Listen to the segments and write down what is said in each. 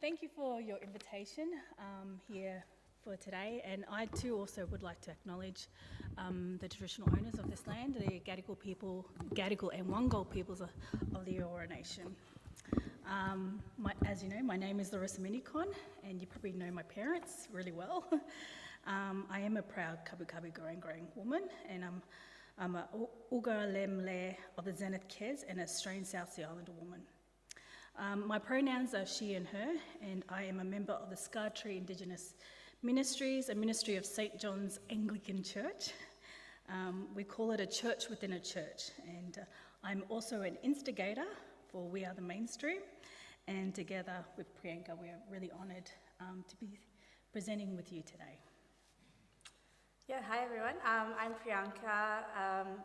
Thank you for your invitation here for today, and I too also would like to acknowledge the traditional owners of this land, the Gadigal people, Gadigal and Wangal peoples of the Eora Nation. As you know, my name is Larissa Minnecon, and you probably know my parents really well. I am a proud Kabi growing woman, and I'm a Uga Lemle of the Zenith Kes and a Australian South Sea Islander woman. My pronouns are she and her, and I am a member of the Scartree Indigenous Ministries, a ministry of St. John's Anglican Church. We call it a church within a church, and I'm also an instigator for We Are the Mainstream, and together with Priyanka, we're really honoured to be presenting with you today. Yeah, hi everyone. I'm Priyanka.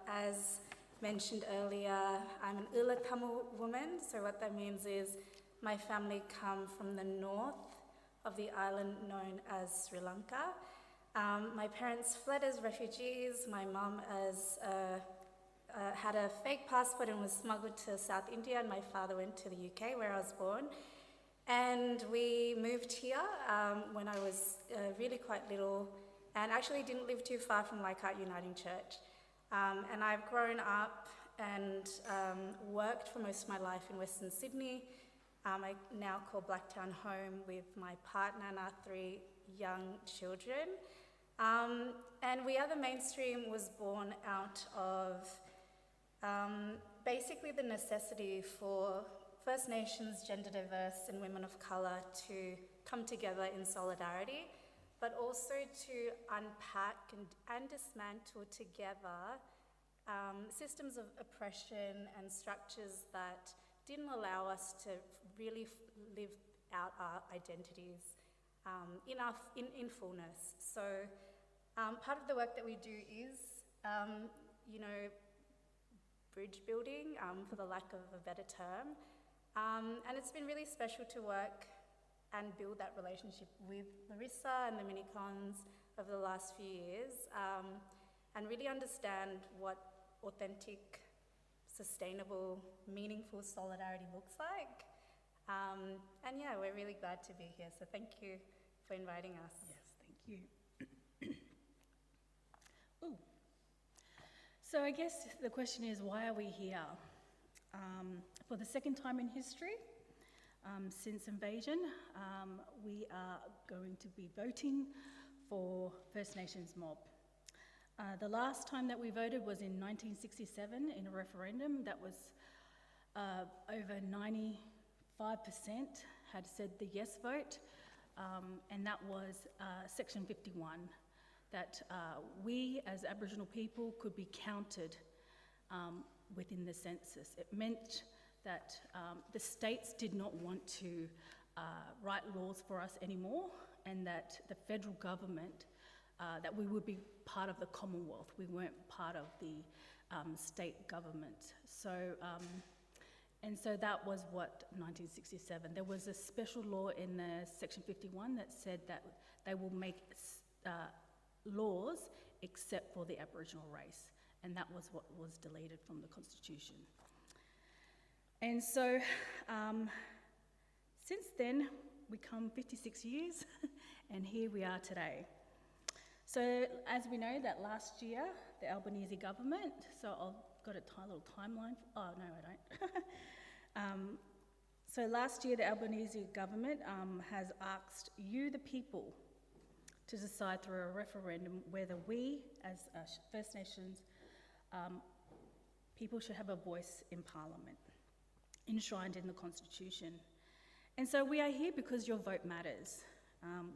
As mentioned earlier, I'm an Ula Tamil woman, so what that means is my family come from the north of the island known as Sri Lanka. My parents fled as refugees. My mum had a fake passport and was smuggled to South India, and my father went to the UK where I was born. And we moved here when I was really quite little, and actually didn't live too far from Leichhardt Uniting Church. And I've grown up and worked for most of my life in Western Sydney. I now call Blacktown home with my partner and our 3 young children. And We Are the Mainstream was born out of basically the necessity for First Nations, gender diverse and women of colour to come together in solidarity, but also to unpack and dismantle together systems of oppression and structures that didn't allow us to really live out our identities in fullness. So part of the work that we do is, bridge building, for the lack of a better term. And it's been really special to work and build that relationship with Larissa and the Minnecons over the last few years, and really understand what authentic, sustainable, meaningful solidarity looks like. And yeah, we're really glad to be here, so thank you for inviting us. Yes, thank you. Ooh. So I guess the question is, why are we here? For the second time in history, since invasion, we are going to be voting for First Nations mob. The last time that we voted was in 1967 in a referendum that was over 95% had said the yes vote, and that was Section 51, that we as Aboriginal people could be counted within the census. It meant that the states did not want to write laws for us anymore, and that the federal government, that we would be part of the Commonwealth. We weren't part of the state government. So that was what 1967. There was a special law in the Section 51 that said that they will make laws except for the Aboriginal race, and that was what was deleted from the Constitution. And so, since then, we come 56 years, and here we are today. So, as we know, that last year, the Albanese government, so I've got a little timeline. Oh, no, I don't. So last year, the Albanese government has asked you, the people, to decide through a referendum whether we, as First Nations people, should have a voice in Parliament, enshrined in the Constitution. And so we are here because your vote matters.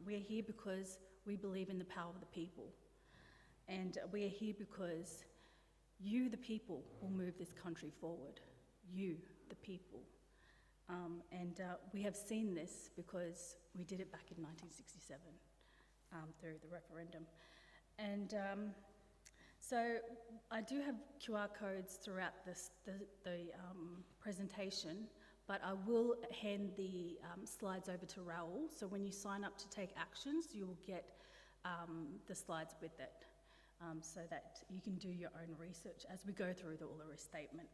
We are here because we believe in the power of the people. And we are here because you, the people, will move this country forward. You, the people. And we have seen this because we did it back in 1967 through the referendum. And so I do have QR codes throughout the presentation, but I will hand the slides over to Raoul. So when you sign up to take actions, you will get the slides with it, so that you can do your own research as we go through the Uluru statement.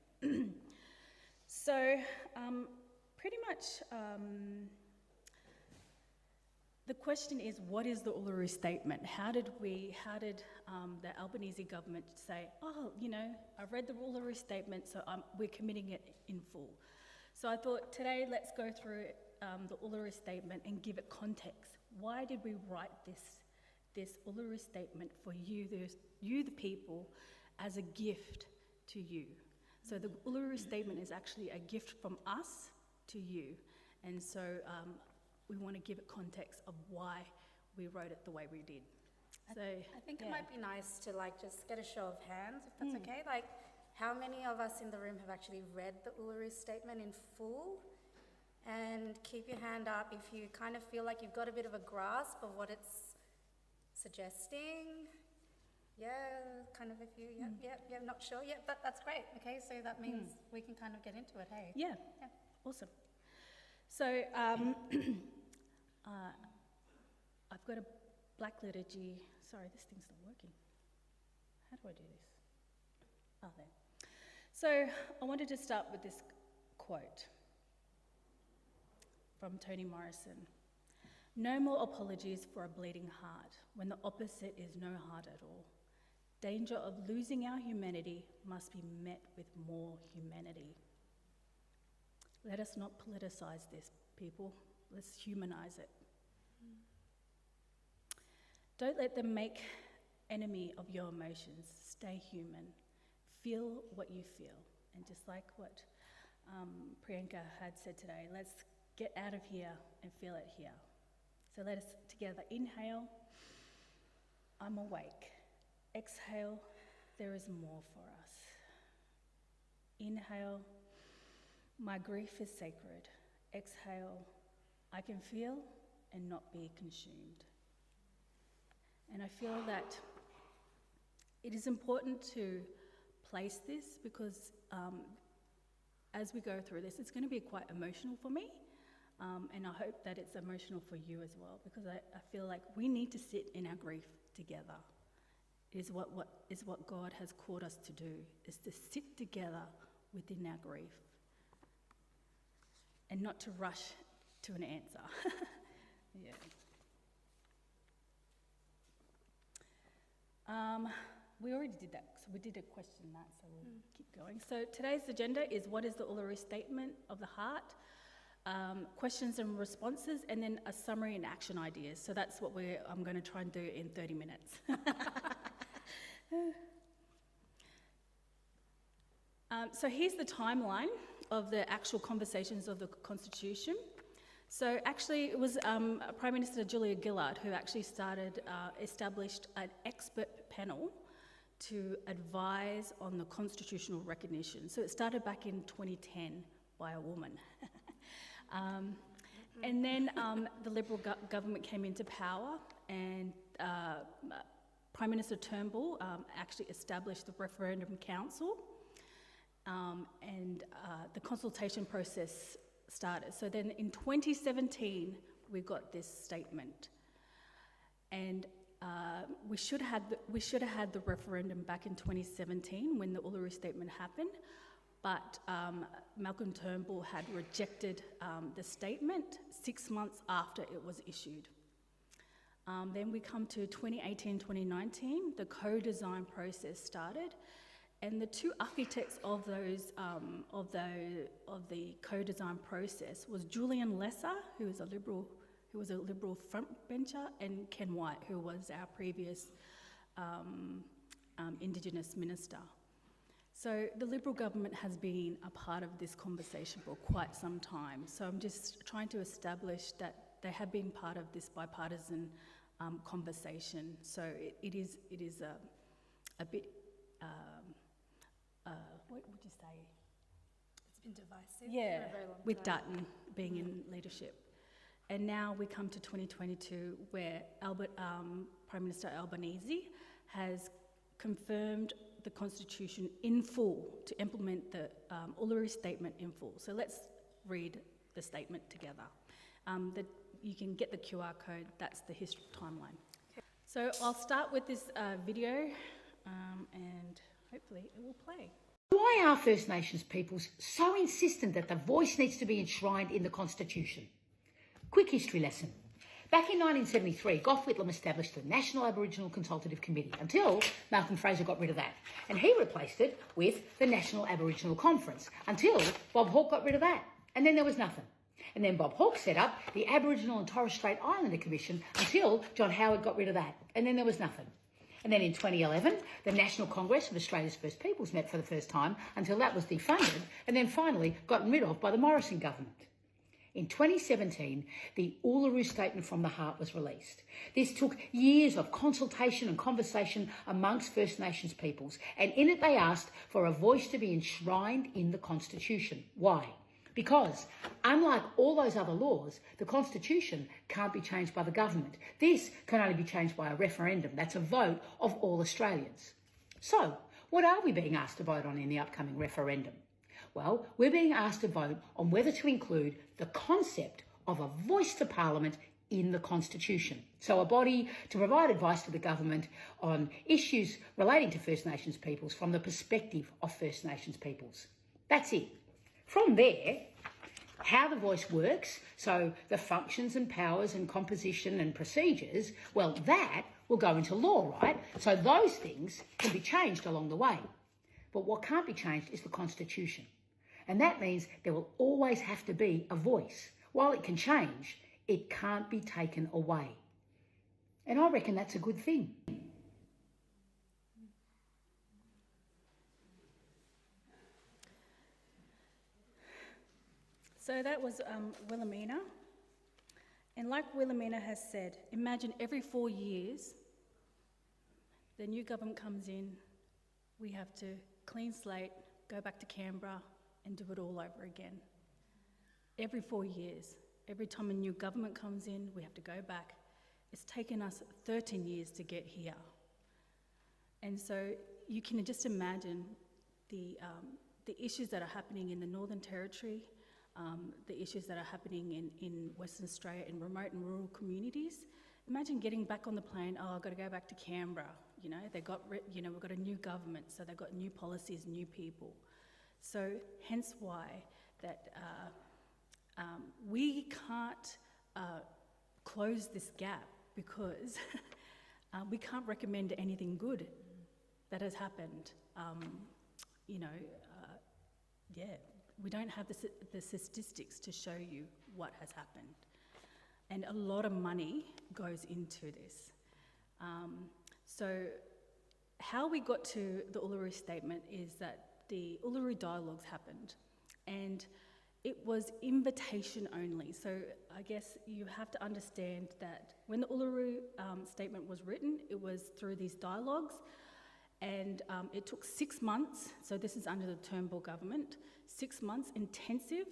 So pretty much the question is, what is the Uluru Statement? How did the Albanese government say, oh, you know, I've read the Uluru Statement, so we're committing it in full. So I thought today let's go through the Uluru Statement and give it context. Why did we write this Uluru Statement for you, the people, as a gift to you? So the Uluru Statement is actually a gift from us to you. And so we want to give it context of why we wrote it the way we did. So I think it might be nice to just get a show of hands, if that's okay. Like, how many of us in the room have actually read the Uluru Statement in full? And keep your hand up if you kind of feel like you've got a bit of a grasp of what it's suggesting. Yeah, kind of if you, not sure. Yeah, that's great. Okay, so that means we can kind of get into it, hey? Yeah. Awesome. So I've got a black liturgy. Sorry, this thing's not working. How do I do this? Oh, there. So I wanted to start with this quote from Toni Morrison. No more apologies for a bleeding heart when the opposite is no heart at all. Danger of losing our humanity must be met with more humanity. Let us not politicize this, people. Let's humanize it. Don't let them make enemy of your emotions. Stay human. Feel what you feel. And just like what Priyanka had said today, let's get out of here and feel it here. So let us together inhale, I'm awake. Exhale, there is more for us. Inhale, my grief is sacred. Exhale, I can feel and not be consumed. And I feel that it is important to place this because as we go through this, it's going to be quite emotional for me. And I hope that it's emotional for you as well, because I feel like we need to sit in our grief together. Is what God has called us to do, is to sit together within our grief and not to rush to an answer. Yeah. We already did that, so we did a question that, so we'll keep going. So today's agenda is what is the Uluru Statement of the Heart, questions and responses, and then a summary and action ideas. So that's what I'm going to try and do in 30 minutes. So here's the timeline of the actual conversations of the Constitution. So actually it was Prime Minister Julia Gillard who actually established an expert panel to advise on the constitutional recognition. So it started back in 2010 by a woman. And then the Liberal government came into power, and Prime Minister Turnbull actually established the Referendum Council, and the consultation process started. So then in 2017, we got this statement. And we should have had the referendum back in 2017 when the Uluru Statement happened, but Malcolm Turnbull had rejected the statement 6 months after it was issued. Then we come to 2018-2019, the co-design process started, and the two architects of those of the co-design process was Julian Lesser, who was a Liberal frontbencher, and Ken White, who was our previous Indigenous minister. So the Liberal government has been a part of this conversation for quite some time. So I'm just trying to establish that they have been part of this bipartisan conversation. So it is a bit, what would you say? It's been divisive Yeah, for a very long time. with Dutton being in leadership. And now we come to 2022 where Prime Minister Albanese has confirmed the Constitution in full to implement the Uluru Statement in full. So let's read the statement together. You can get the QR code, that's the history timeline. Okay. So I'll start with this video and hopefully it will play. Why are First Nations peoples so insistent that the voice needs to be enshrined in the Constitution? Quick history lesson. Back in 1973, Gough Whitlam established the National Aboriginal Consultative Committee until Malcolm Fraser got rid of that. And he replaced it with the National Aboriginal Conference until Bob Hawke got rid of that. And then there was nothing. And then Bob Hawke set up the Aboriginal and Torres Strait Islander Commission until John Howard got rid of that. And then there was nothing. And then in 2011, the National Congress of Australia's First Peoples met for the first time until that was defunded and then finally gotten rid of by the Morrison government. In 2017, the Uluru Statement from the Heart was released. This took years of consultation and conversation amongst First Nations peoples, and in it they asked for a voice to be enshrined in the Constitution. Why? Because, unlike all those other laws, the Constitution can't be changed by the government. This can only be changed by a referendum. That's a vote of all Australians. So, what are we being asked to vote on in the upcoming referendum? Well, we're being asked to vote on whether to include the concept of a voice to Parliament in the Constitution. So a body to provide advice to the government on issues relating to First Nations peoples from the perspective of First Nations peoples. That's it. From there, how the voice works, so the functions and powers and composition and procedures, well, that will go into law, right? So those things can be changed along the way. But what can't be changed is the Constitution. And that means there will always have to be a voice. While it can change, it can't be taken away. And I reckon that's a good thing. So that was Wilhelmina. And like Wilhelmina has said, imagine every 4 years, the new government comes in, we have to clean slate, go back to Canberra and do it all over again. Every 4 years, every time a new government comes in, we have to go back. It's taken us 13 years to get here. And so you can just imagine the issues that are happening in the Northern Territory, the issues that are happening in Western Australia in remote and rural communities. Imagine getting back on the plane, oh, I've got to go back to Canberra. We've got a new government, so they've got new policies, new people. So hence why that we can't close this gap because we can't recommend anything good that has happened. We don't have the statistics to show you what has happened. And a lot of money goes into this. So how we got to the Uluru Statement is that the Uluru Dialogues happened, and it was invitation only. So I guess you have to understand that when the Uluru Statement was written, it was through these dialogues, and it took 6 months. So this is under the Turnbull government. 6 months intensive.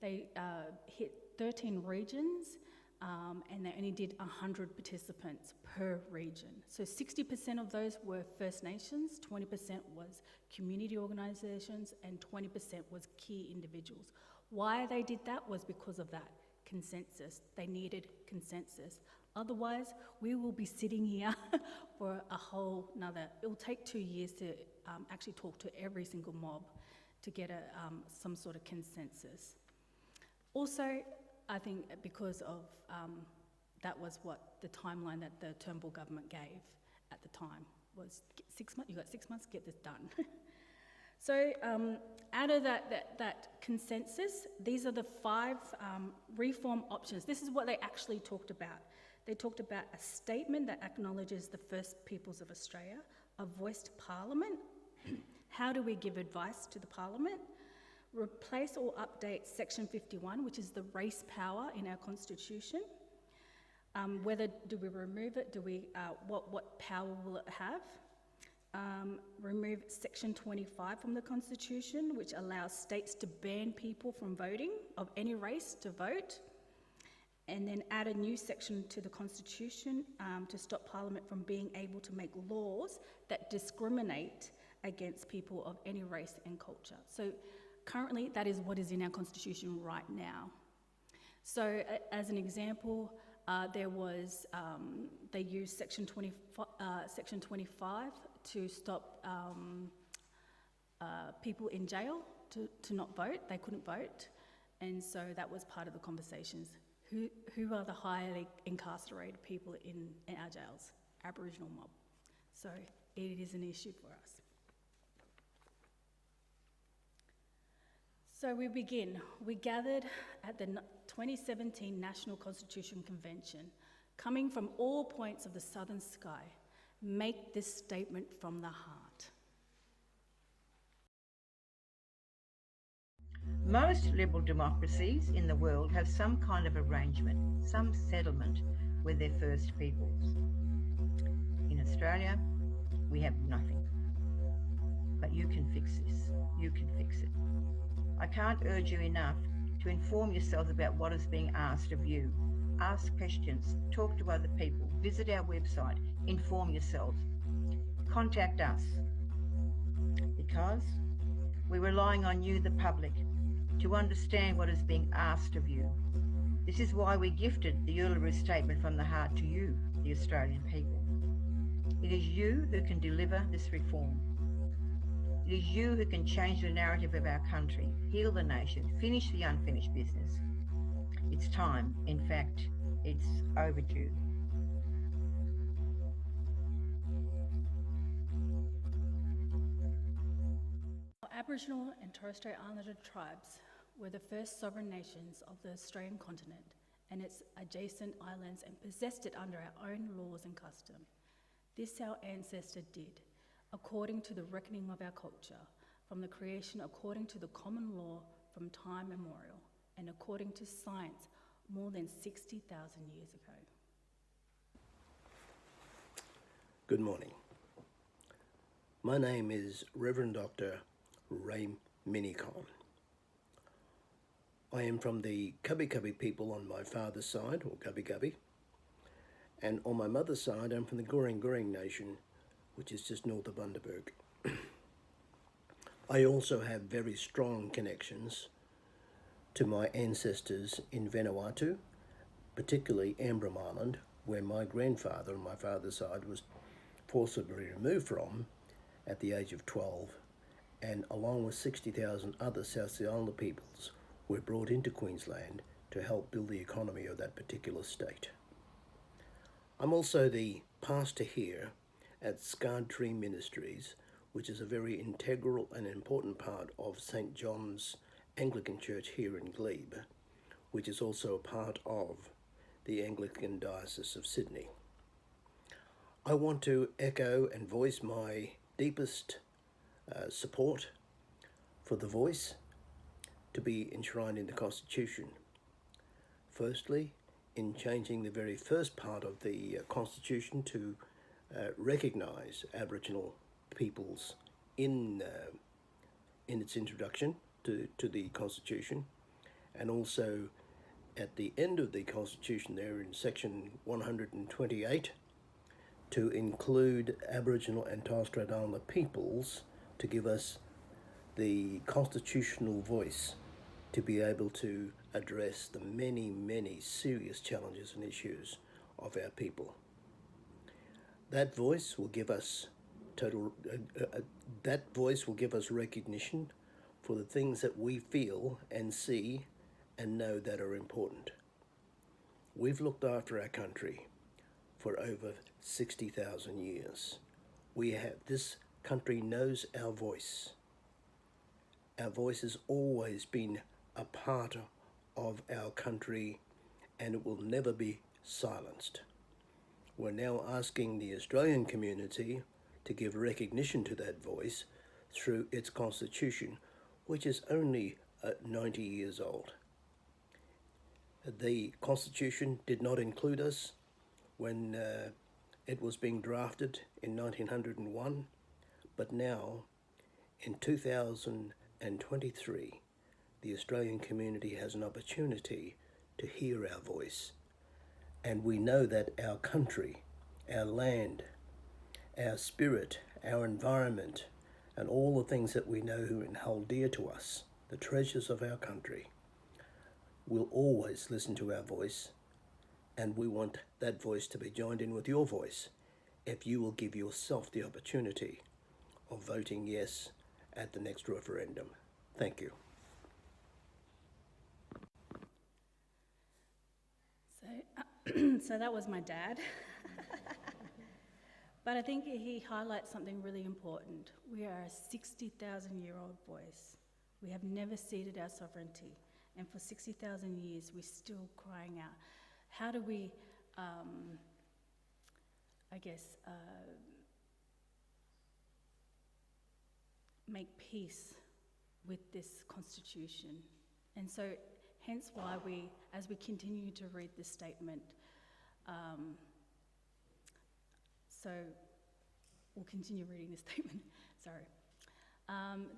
They hit 13 regions, and they only did 100 participants per region. So 60% of those were First Nations, 20% was community organisations, and 20% was key individuals. Why they did that was because of that consensus. They needed consensus. Otherwise, we will be sitting here for a whole nother... It will take 2 years to actually talk to every single mob to get some sort of consensus. Also, I think because of that was what the timeline that the Turnbull government gave at the time was 6 months. You got 6 months to get this done. So out of that consensus, these are the 5 reform options. This is what they actually talked about. They talked about a statement that acknowledges the First Peoples of Australia, a voice to Parliament. How do we give advice to the Parliament? Replace or update Section 51, which is the race power in our Constitution. Whether do we remove it? What power will it have? Remove Section 25 from the Constitution, which allows states to ban people from voting of any race to vote. And then add a new section to the Constitution to stop Parliament from being able to make laws that discriminate against people of any race and culture. So currently, that is what is in our Constitution right now. So as an example, there was, they used Section 25 to stop people in jail to not vote. They couldn't vote. And so that was part of the conversations. Who are the highly incarcerated people in our jails? Aboriginal mob. So it is an issue for us. So we begin. We gathered at the 2017 National Constitution Convention, coming from all points of the southern sky, make this statement from the heart. Most liberal democracies in the world have some kind of arrangement, some settlement with their first peoples. In Australia, we have nothing. But you can fix this. You can fix it. I can't urge you enough to inform yourself about what is being asked of you. Ask questions, talk to other people, visit our website, inform yourselves. Contact us, because we're relying on you, the public, to understand what is being asked of you. This is why we gifted the Uluru Statement from the Heart to you, the Australian people. It is you who can deliver this reform. It is you who can change the narrative of our country, heal the nation, finish the unfinished business. It's time. In fact, it's overdue. Aboriginal and Torres Strait Islander tribes were the first sovereign nations of the Australian continent and its adjacent islands, and possessed it under our own laws and custom. This our ancestor did, according to the reckoning of our culture, from the creation according to the common law from time immemorial, and according to science more than 60,000 years ago. Good morning. My name is Reverend Dr. Minnecon. I am from the Cubby Cubby people on my father's side, or Gubby Gubby, and on my mother's side I'm from the Goring Goring Nation, which is just north of Bundaberg. I also have very strong connections to my ancestors in Vanuatu, particularly Ambrym Island, where my grandfather on my father's side was forcibly removed from at the age of 12, and along with 60,000 other South Sea Islander peoples were brought into Queensland to help build the economy of that particular state. I'm also the pastor here at Scarred Tree Ministries, which is a very integral and important part of St. John's Anglican Church here in Glebe, which is also a part of the Anglican Diocese of Sydney. I want to echo and voice my deepest support for the voice to be enshrined in the Constitution. Firstly, in changing the very first part of the Constitution to recognise Aboriginal peoples in its introduction to the Constitution, and also at the end of the Constitution there in section 128 to include Aboriginal and Torres Strait Islander peoples to give us the constitutional voice to be able to address the many, many serious challenges and issues of our people. That voice will give us recognition for the things that we feel and see and know that are important. We've looked after our country for over 60,000 years. This country knows our voice. Our voice has always been a part of our country, and it will never be silenced. We're now asking the Australian community to give recognition to that voice through its Constitution, which is only 90 years old. The Constitution did not include us when it was being drafted in 1901, but now, in 2023, the Australian community has an opportunity to hear our voice. And we know that our country, our land, our spirit, our environment, and all the things that we know and hold dear to us, the treasures of our country, will always listen to our voice, and we want that voice to be joined in with your voice if you will give yourself the opportunity of voting yes at the next referendum. Thank you. So that was my dad. But I think he highlights something really important. We are a 60,000-year-old voice. We have never ceded our sovereignty. And for 60,000 years, we're still crying out. How do we, make peace with this constitution? And so, hence why as we continue to read this statement, so we'll continue reading this statement, sorry.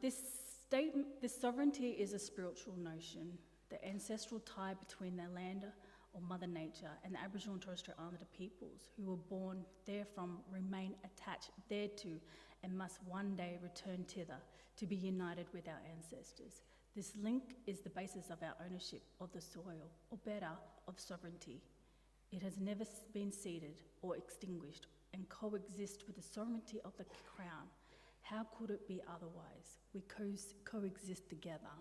This sovereignty is a spiritual notion. The ancestral tie between the land or Mother Nature and the Aboriginal and Torres Strait Islander peoples who were born therefrom remain attached thereto and must one day return thither to be united with our ancestors. This link is the basis of our ownership of the soil, or better, of sovereignty. It has never been ceded or extinguished and coexist with the sovereignty of the Crown. How could it be otherwise? We coexist together.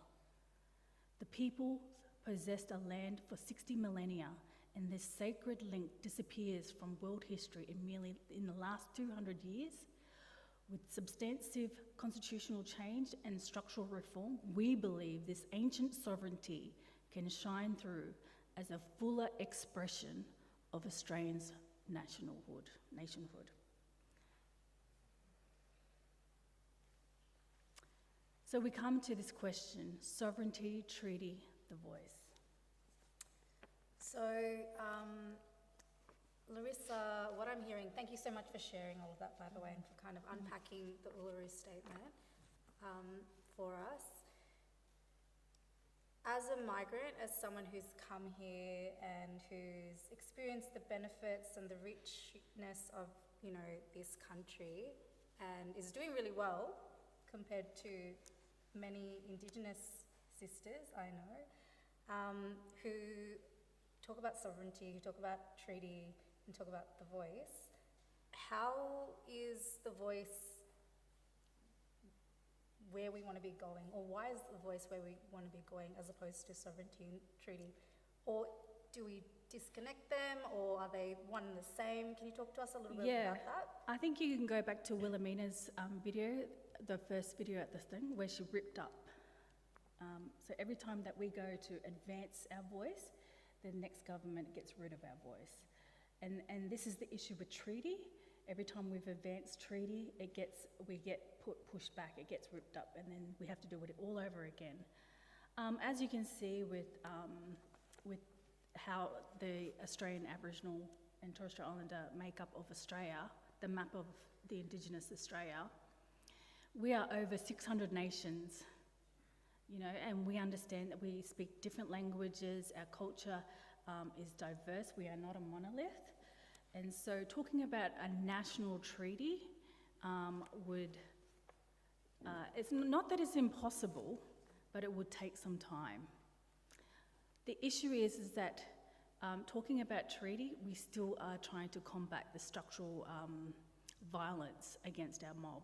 The people possessed a land for 60 millennia, and this sacred link disappears from world history in the last 200 years. With substantive constitutional change and structural reform, we believe this ancient sovereignty can shine through as a fuller expression of Australians' nationhood. So we come to this question, sovereignty, treaty, the voice. So, Larissa, what I'm hearing, thank you so much for sharing all of that, by the way, and for kind of unpacking the Uluru statement for us. As a migrant, as someone who's come here and who's experienced the benefits and the richness of, this country, and is doing really well compared to many Indigenous sisters I know, who talk about sovereignty, who talk about treaty, and talk about the voice. How is the voice where we want to be going, or why is the voice where we want to be going as opposed to sovereignty and treaty? Or do we disconnect them, or are they one and the same? Can you talk to us a little bit about that? I think you can go back to Wilhelmina's video, the first video at the thing, where she ripped up. So every time that we go to advance our voice, the next government gets rid of our voice. And this is the issue with treaty. Every time we've advanced treaty, we get pushed back, it gets ripped up, and then we have to do it all over again. As you can see with how the Australian Aboriginal and Torres Strait Islander makeup of Australia, the map of the Indigenous Australia, we are over 600 nations, and we understand that we speak different languages, our culture is diverse, we are not a monolith. And so talking about a national treaty it's not that it's impossible, but it would take some time. The issue is that talking about treaty, we still are trying to combat the structural violence against our mob.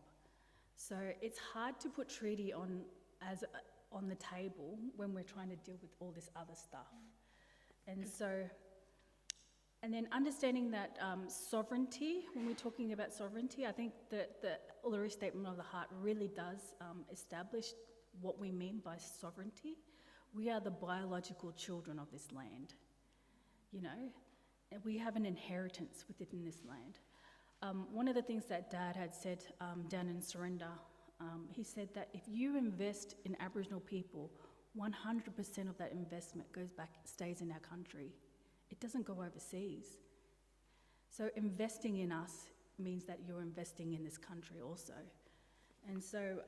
So it's hard to put treaty on the table when we're trying to deal with all this other stuff. And then understanding that sovereignty, when we're talking about sovereignty, I think that the Uluru Statement of the Heart really does establish what we mean by sovereignty. We are the biological children of this land, and we have an inheritance within this land. One of the things that Dad had said down in Surrender, he said that if you invest in Aboriginal people, 100% of that investment goes back, stays in our country. It doesn't go overseas. So investing in us means that you're investing in this country also. And so,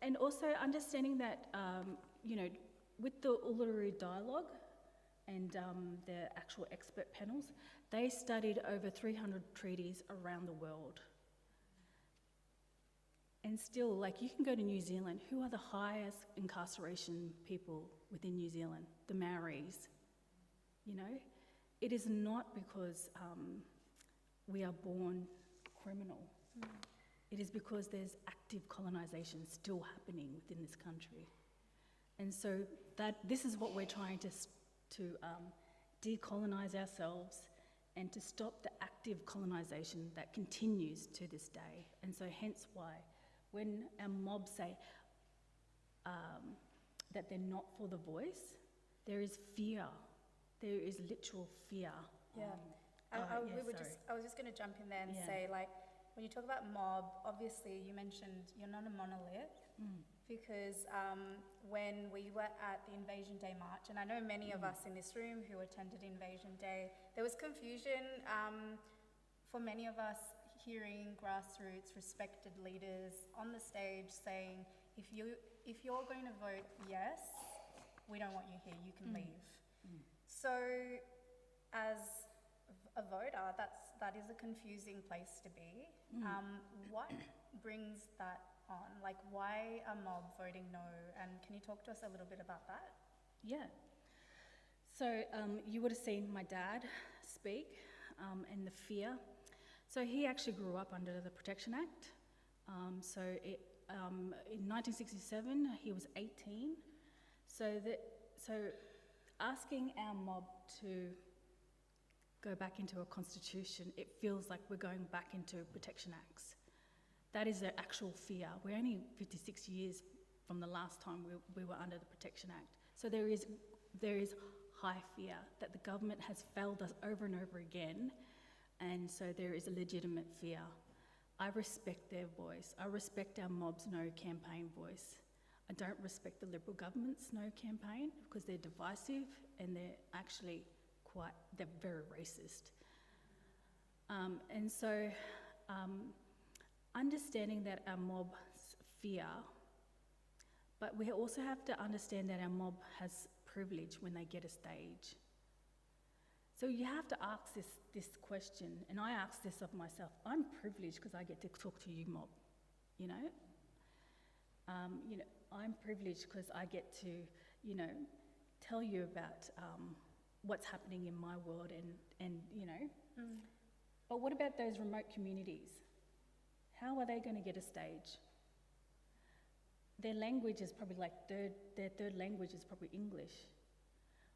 and also understanding that, with the Uluru Dialogue and the actual expert panels, they studied over 300 treaties around the world. And still, you can go to New Zealand. Who are the highest incarceration people within New Zealand? The Maoris. It is not because we are born criminal. It is because there's active colonisation still happening within this country. And so this is what we're trying to decolonise ourselves and to stop the active colonisation that continues to this day. And so hence why when our mobs say that they're not for the voice, there is fear. There is literal fear. Yeah. I was just going to jump in there and say, like, when you talk about mob, obviously you mentioned you're not a monolith, because when we were at the Invasion Day March, and I know many of us in this room who attended Invasion Day, there was confusion for many of us hearing grassroots respected leaders on the stage saying, if you're going to vote yes, we don't want you here, you can leave. So as a voter, that is a confusing place to be. What brings that on? Like, why a mob voting no? And can you talk to us a little bit about that? Yeah. So you would have seen my dad speak and the fear. So he actually grew up under the Protection Act. In 1967, he was 18. So asking our mob to go back into a constitution, it feels like we're going back into Protection Acts. That is the actual fear. We're only 56 years from the last time we were under the Protection Act. So there is high fear that the government has failed us over and over again, and so there is a legitimate fear. I respect their voice. I respect our mob's no campaign voice. I don't respect the Liberal government's no campaign because they're divisive and they're actually they're very racist. And so understanding that our mob's fear, but we also have to understand that our mob has privilege when they get a stage. So you have to ask this question, and I ask this of myself. I'm privileged because I get to talk to you, mob, you know? I'm privileged because I get to, tell you about what's happening in my world and. But what about those remote communities? How are they going to get a stage? Their language is probably their third language is probably English.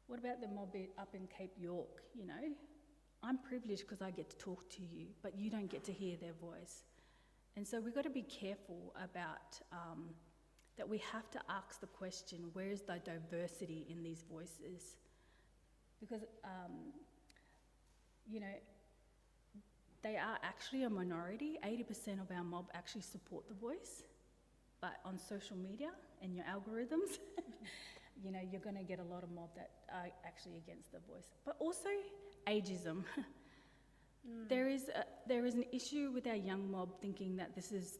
What about the mob up in Cape York, I'm privileged because I get to talk to you, but you don't get to hear their voice. And so we've got to be careful about that we have to ask the question, where is the diversity in these voices? Because, they are actually a minority. 80% of our mob actually support the voice, but on social media and your algorithms, you're going to get a lot of mob that are actually against the voice. But also ageism. There is an issue with our young mob thinking that this is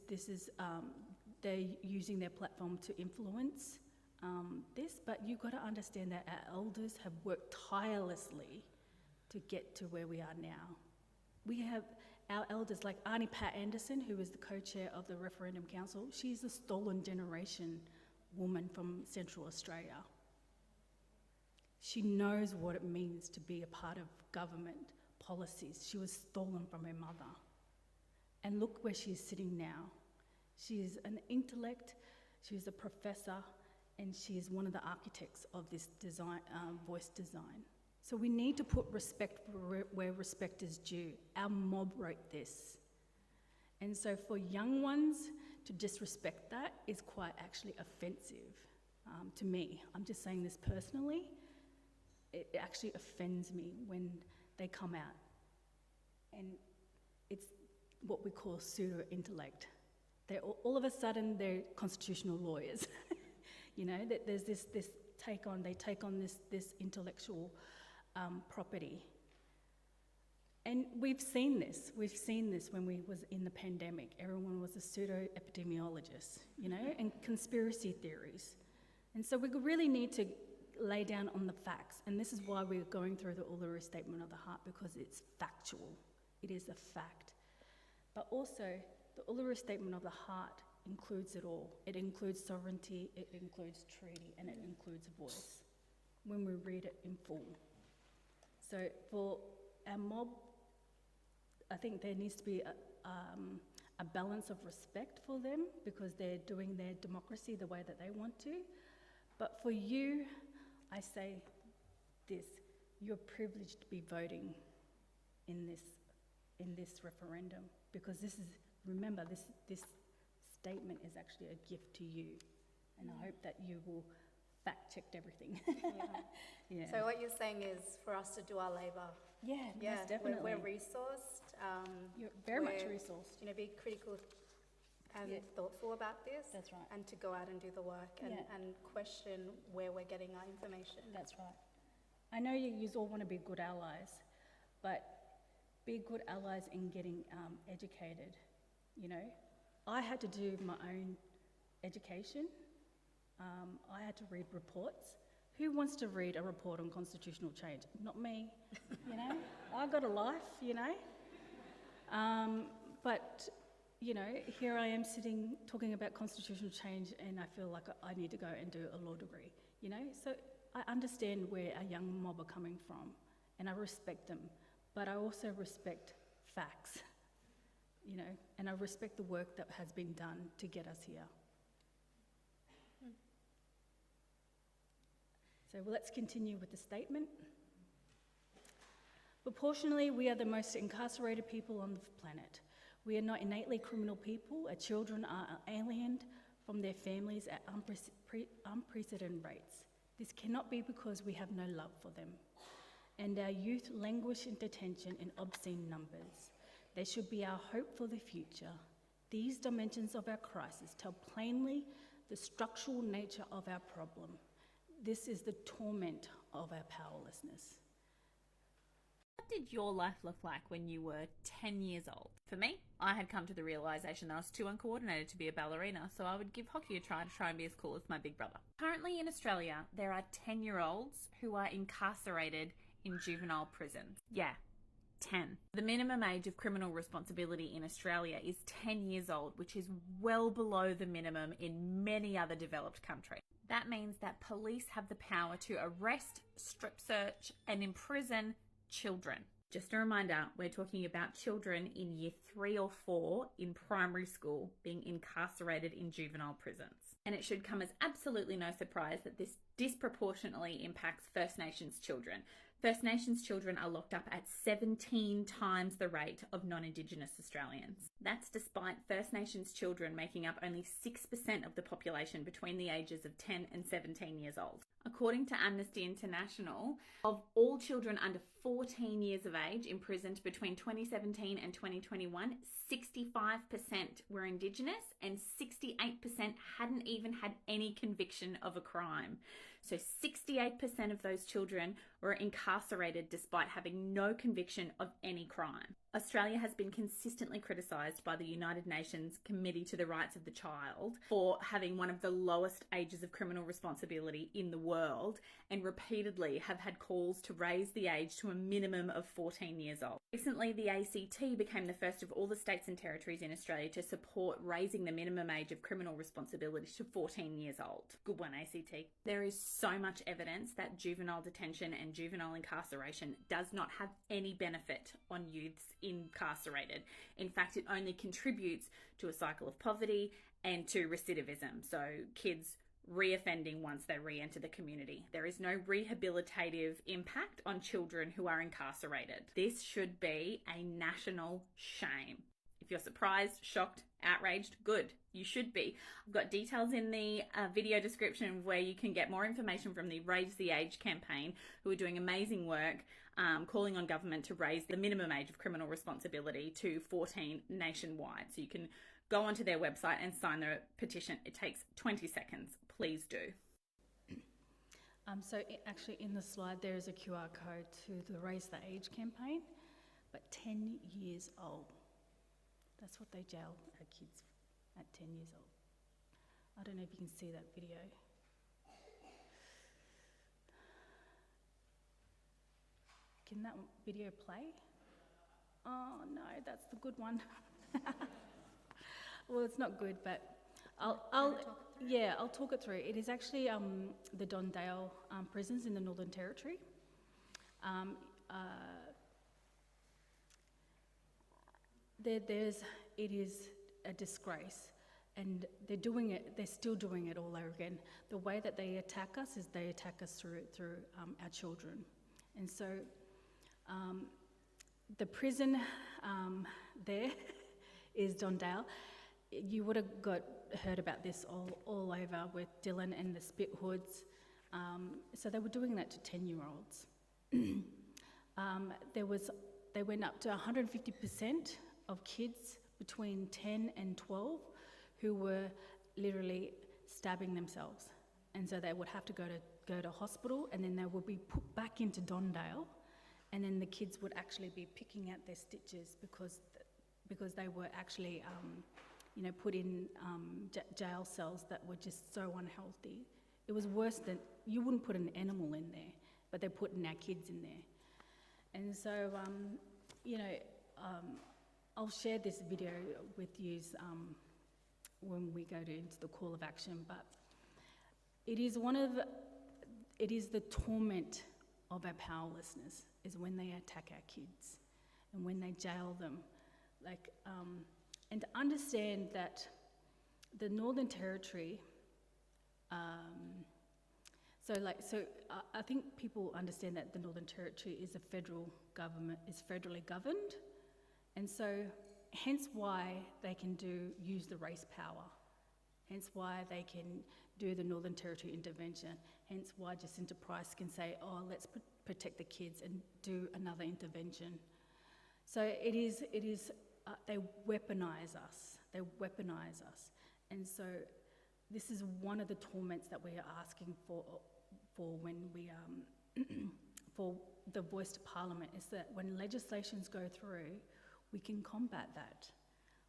they're using their platform to influence this, but you've got to understand that our elders have worked tirelessly to get to where we are now. We have our elders like Auntie Pat Anderson, who is the co-chair of the Referendum Council. She's a stolen generation woman from Central Australia. She knows what it means to be a part of government policies. She was stolen from her mother. And look where she's sitting now. She is an intellect, she is a professor, and she is one of the architects of this design, voice design. So we need to put respect where respect is due. Our mob wrote this. And so for young ones to disrespect that is quite actually offensive to me. I'm just saying this personally. It actually offends me when they come out. And it's what we call pseudo-intellect. All of a sudden, they're constitutional lawyers. That there's this they take on this intellectual property. And we've seen this when we was in the pandemic. Everyone was a pseudo-epidemiologist, and conspiracy theories. And so we really need to lay down on the facts. And this is why we're going through the Uluru Statement of the Heart, because it's factual. It is a fact. But also, the Uluru Statement of the Heart includes it all. It includes sovereignty, it includes treaty, and it includes voice when we read it in full. So for our mob, I think there needs to be a balance of respect for them because they're doing their democracy the way that they want to. But for you, I say this, you're privileged to be voting in this referendum, because remember, this statement is actually a gift to you, and I hope that you will fact-check everything. Yeah. So what you're saying is for us to do our labour. Yeah, Yeah, most definitely. we're resourced. You're very much we're, resourced. Be critical and thoughtful about this. That's right. And to go out and do the work and question where we're getting our information. That's right. I know you all want to be good allies, but be good allies in getting educated. You know, I had to do my own education. I had to read reports. Who wants to read a report on constitutional change? Not me, you know. I've got a life, you know. But, you know, here I am sitting talking about constitutional change, and I feel like I need to go and do a law degree, you know. So I understand where a young mob are coming from, and I respect them. But I also respect facts, you know, and I respect the work that has been done to get us here. So let's continue with the statement. Proportionally, we are the most incarcerated people on the planet. We are not innately criminal people. Our children are aliened from their families at unprecedented rates. This cannot be because we have no love for them. And our youth languish in detention in obscene numbers. They should be our hope for the future. These dimensions of our crisis tell plainly the structural nature of our problem. This is the torment of our powerlessness. What did your life look like when you were 10 years old? For me, I had come to the realisation that I was too uncoordinated to be a ballerina, so I would give hockey a try to try and be as cool as my big brother. Currently in Australia, there are 10-year-olds who are incarcerated in juvenile prisons. Yeah, 10. The minimum age of criminal responsibility in Australia is 10 years old, which is well below the minimum in many other developed countries. That means that police have the power to arrest, strip search, and imprison children. Just a reminder, we're talking about children in year 3 or 4 in primary school being incarcerated in juvenile prisons. And it should come as absolutely no surprise that this disproportionately impacts First Nations children. First Nations children are locked up at 17 times the rate of non-Indigenous Australians. That's despite First Nations children making up only 6% of the population between the ages of 10 and 17 years old. According to Amnesty International, of all children under 14 years of age imprisoned between 2017 and 2021, 65% were Indigenous and 68% hadn't even had any conviction of a crime. So 68% of those children were incarcerated despite having no conviction of any crime. Australia has been consistently criticised by the United Nations Committee to the Rights of the Child for having one of the lowest ages of criminal responsibility in the world, and repeatedly have had calls to raise the age to a minimum of 14 years old. Recently, the ACT became the first of all the states and territories in Australia to support raising the minimum age of criminal responsibility to 14 years old. Good one, ACT. There is so much evidence that juvenile detention and juvenile incarceration does not have any benefit on youths incarcerated. In fact, it only contributes to a cycle of poverty and to recidivism. So kids reoffending once they re-enter the community. There is no rehabilitative impact on children who are incarcerated. This should be a national shame. If you're surprised, shocked, outraged, good. You should be. I've got details in the video description where you can get more information from the Raise the Age campaign, who are doing amazing work calling on government to raise the minimum age of criminal responsibility to 14 nationwide. So you can go onto their website and sign the petition. It takes 20 seconds. Please do. Actually in the slide there is a QR code to the Raise the Age campaign, but 10 years old. That's what they jail our kids at 10 years old. I don't know if you can see that video. Can that video play? Oh no, that's the good one. Well, it's not good, but I'll talk it through. It is actually the Dondale prisons in the Northern Territory. It is a disgrace, and they're still doing it all over again. The way that they attack us is they attack us through our children, And so the prison there is Dondale. You would have heard about this all over with Dylan and the Spit Hoods. So they were doing that to 10-year-olds. They went up to 150% of kids between 10 and 12 who were literally stabbing themselves. And so they would have to go to hospital, and then they would be put back into Dondale, and then the kids would actually be picking out their stitches because they were actually put in jail cells that were just so unhealthy. It was worse than, you wouldn't put an animal in there, but they're putting our kids in there. And so, I'll share this video with you when we go into the call of action, but it is the torment of our powerlessness is when they attack our kids and when they jail them. And to understand that the Northern Territory, I think people understand that the Northern Territory is a federal government, is federally governed, and so hence why they can use the race power, hence why they can do the Northern Territory intervention, hence why Jacinta Price can say, oh, let's protect the kids and do another intervention. So it is. They weaponize us. And so this is one of the torments that we are asking for when we for the voice to Parliament, is that when legislations go through, we can combat that.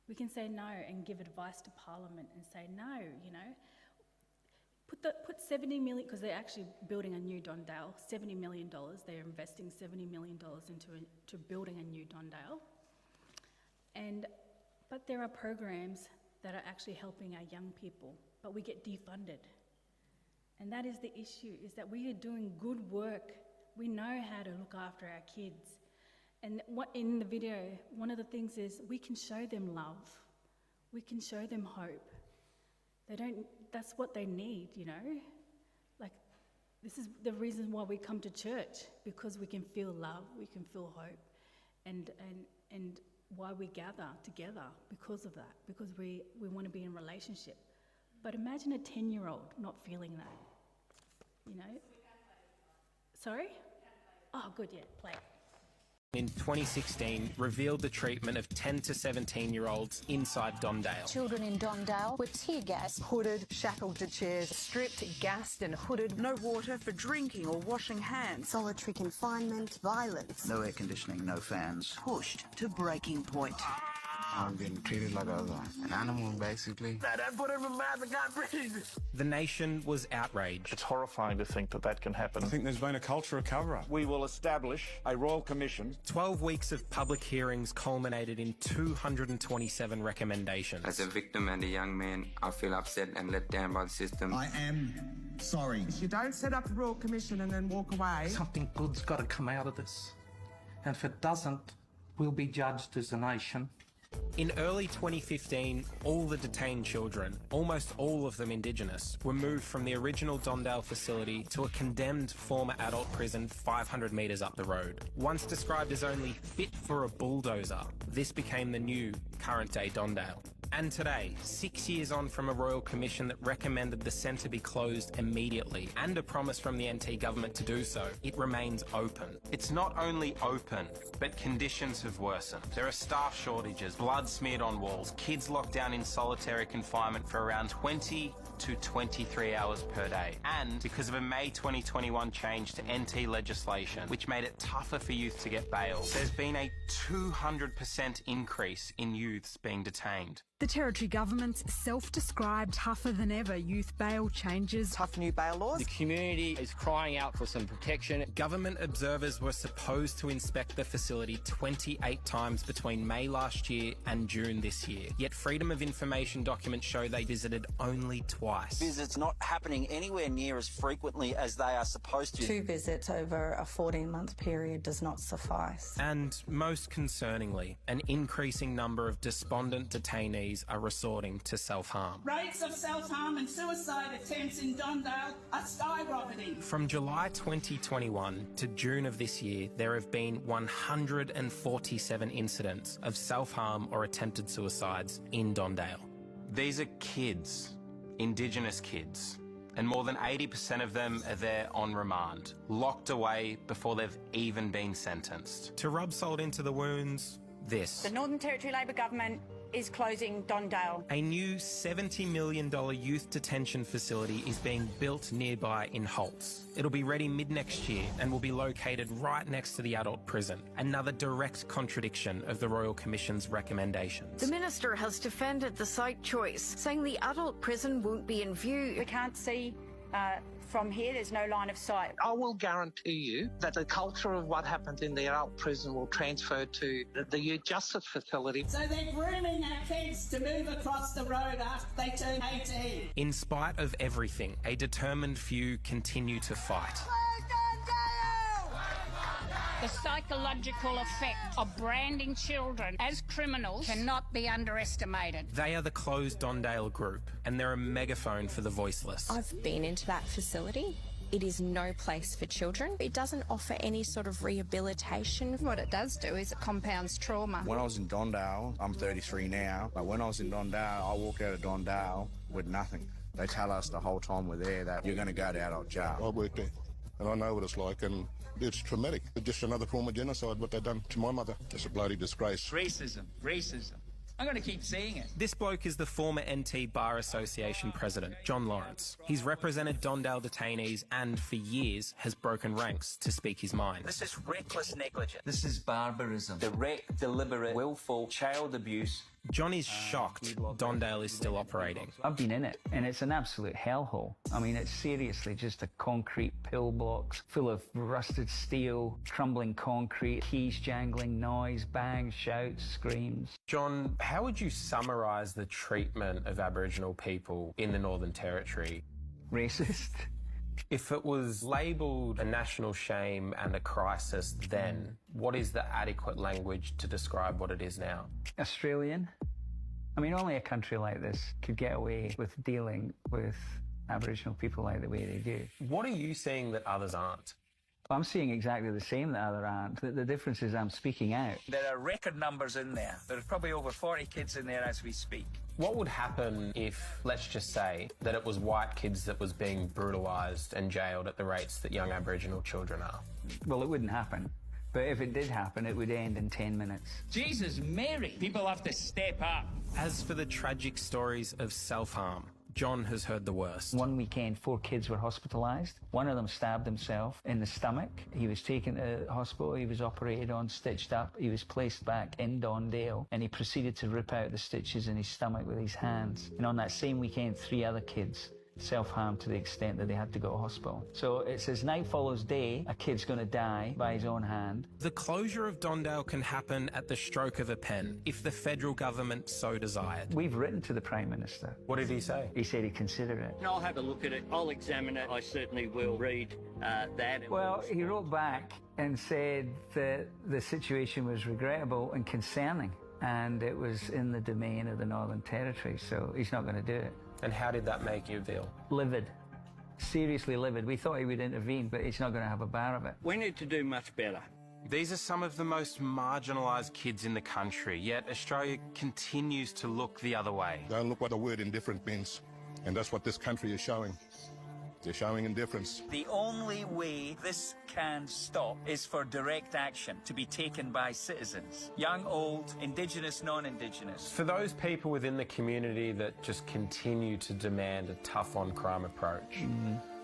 We can say no and give advice to Parliament and say no, put 70 million, because they're actually building a new Dondale, $70 million. They're investing $70 million into building a new Dondale. But there are programs that are actually helping our young people, but we get defunded. And that is the issue, is that we are doing good work. We know how to look after our kids. And in the video, one of the things is we can show them love. We can show them hope. That's what they need, This is the reason why we come to church, because we can feel love, we can feel hope, and why we gather together because of that, because we want to be in relationship. But imagine a 10-year-old not feeling that, Sorry? Oh, good, yeah, play it. In 2016, revealed the treatment of 10 to 17-year-olds inside Dondale. Children in Dondale were tear gassed, hooded, shackled to chairs, stripped, gassed and hooded. No water for drinking or washing hands. Solitary confinement, violence. No air conditioning, no fans. Pushed to breaking point. I'm being treated like an animal, basically. Don't put him in my mouth, I can't breathe. The nation was outraged. It's horrifying to think that can happen. I think there's been a culture of cover-up. We will establish a royal commission. 12 weeks of public hearings culminated in 227 recommendations. As a victim and a young man, I feel upset and let down by the system. I am sorry. You don't set up a royal commission and then walk away. Something good's got to come out of this. And if it doesn't, we'll be judged as a nation. In early 2015, all the detained children, almost all of them Indigenous, were moved from the original Dondale facility to a condemned former adult prison 500 metres up the road. Once described as only fit for a bulldozer, this became the new current-day Dondale. And today, 6 years on from a royal commission that recommended the centre be closed immediately, and a promise from the NT government to do so, it remains open. It's not only open, but conditions have worsened. There are staff shortages, blood smeared on walls, kids locked down in solitary confinement for around 20 to 23 hours per day. And because of a May 2021 change to NT legislation, which made it tougher for youth to get bail, there's been a 200% increase in youths being detained. The Territory Government's self-described tougher than ever youth bail changes. Tough new bail laws. The community is crying out for some protection. Government observers were supposed to inspect the facility 28 times between May last year and June this year. Yet Freedom of Information documents show they visited only twice. Visits not happening anywhere near as frequently as they are supposed to. 2 visits over a 14-month period does not suffice. And most concerningly, an increasing number of despondent detainees detainees are resorting to self-harm. Rates of self-harm and suicide attempts in Dondale are skyrocketing. From July 2021 to June of this year, there have been 147 incidents of self-harm or attempted suicides in Dondale. These are kids, Indigenous kids, and more than 80% of them are there on remand, locked away before they've even been sentenced. To rub salt into the wounds, this. The Northern Territory Labor government is closing Dondale. A new $70 million youth detention facility is being built nearby in Holtz. It'll be ready mid-next year and will be located right next to the adult prison, another direct contradiction of the Royal Commission's recommendations. The Minister has defended the site choice, saying the adult prison won't be in view. We can't see from here, there's no line of sight. I will guarantee you that the culture of what happened in the adult prison will transfer to the youth justice facility. So they're grooming our kids to move across the road after they turn 18. In spite of everything, a determined few continue to fight. The psychological effect of branding children as criminals cannot be underestimated. They are the Closed Dondale Group, and they're a megaphone for the voiceless. I've been into that facility. It is no place for children. It doesn't offer any sort of rehabilitation. What it does do is it compounds trauma. When I was in Dondale, I'm 33 now, but when I was in Dondale, I walked out of Dondale with nothing. They tell us the whole time we're there that you're going to go to adult jail. I worked there, and I know what it's like, and it's traumatic. It's just another form of genocide, what they've done to my mother. It's a bloody disgrace. Racism. I'm going to keep saying it. This bloke is the former NT Bar Association president, John Lawrence. He's represented Dondale detainees and, for years, has broken ranks to speak his mind. This is reckless negligence. This is barbarism. Direct, deliberate, willful child abuse. John is shocked Dondale is still operating. I've been in it, and it's an absolute hellhole. I mean, it's seriously just a concrete pill box full of rusted steel, crumbling concrete, keys jangling, noise, bangs, shouts, screams. John, how would you summarise the treatment of Aboriginal people in the Northern Territory? Racist. If it was labelled a national shame and a crisis then, what is the adequate language to describe what it is now? Australian. I mean, only a country like this could get away with dealing with Aboriginal people like the way they do. What are you seeing that others aren't? I'm seeing exactly the same that others aren't. The difference is I'm speaking out. There are record numbers in there. There's probably over 40 kids in there as we speak. What would happen if, let's just say, that it was white kids that was being brutalised and jailed at the rates that young Aboriginal children are? Well, it wouldn't happen. But if it did happen, it would end in 10 minutes. Jesus, Mary! People have to step up. As for the tragic stories of self-harm, John has heard the worst. One weekend, 4 kids were hospitalised. One of them stabbed himself in the stomach. He was taken to the hospital. He was operated on, stitched up. He was placed back in Dondale, and he proceeded to rip out the stitches in his stomach with his hands. And on that same weekend, 3 other kids self-harmed to the extent that they had to go to hospital. So it's as night follows day, a kid's going to die by his own hand. The closure of Dondale can happen at the stroke of a pen, if the federal government so desired. We've written to the Prime Minister. What did he say? He said he'd consider it. And I'll have a look at it. I'll examine it. I certainly will read that. Well, he wrote back and said that the situation was regrettable and concerning, and it was in the domain of the Northern Territory, so he's not going to do it. And how did that make you feel? Livid. Seriously livid. We thought he would intervene, but he's not going to have a bar of it. We need to do much better. These are some of the most marginalised kids in the country, yet Australia continues to look the other way. Don't look what the word indifferent means, and that's what this country is showing. They're showing indifference. The only way this can stop is for direct action to be taken by citizens. Young, old, Indigenous, non-Indigenous. For those people within the community that just continue to demand a tough-on-crime approach,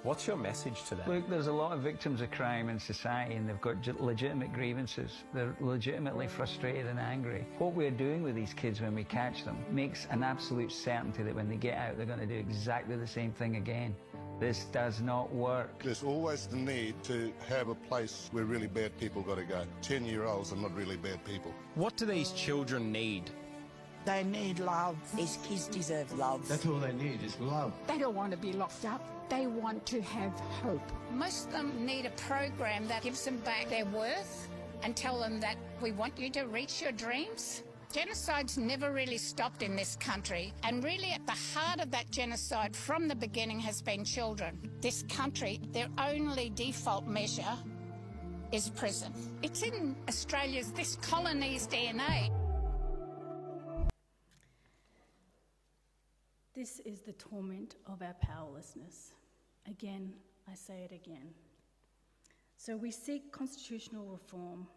what's your message to them? Look, there's a lot of victims of crime in society, and they've got legitimate grievances. They're legitimately frustrated and angry. What we're doing with these kids when we catch them makes an absolute certainty that when they get out, they're going to do exactly the same thing again. This does not work. There's always the need to have a place where really bad people got to go. 10-year-olds are not really bad people. What do these children need? They need love. These kids deserve love. That's all they need is love. They don't want to be locked up. They want to have hope. Most of them need a program that gives them back their worth and tell them that we want you to reach your dreams. Genocide's never really stopped in this country, and really at the heart of that genocide from the beginning has been children. This country, their only default measure is prison. It's in Australia's, this colony's DNA. This is the torment of our powerlessness. Again, I say it again. So we seek constitutional reform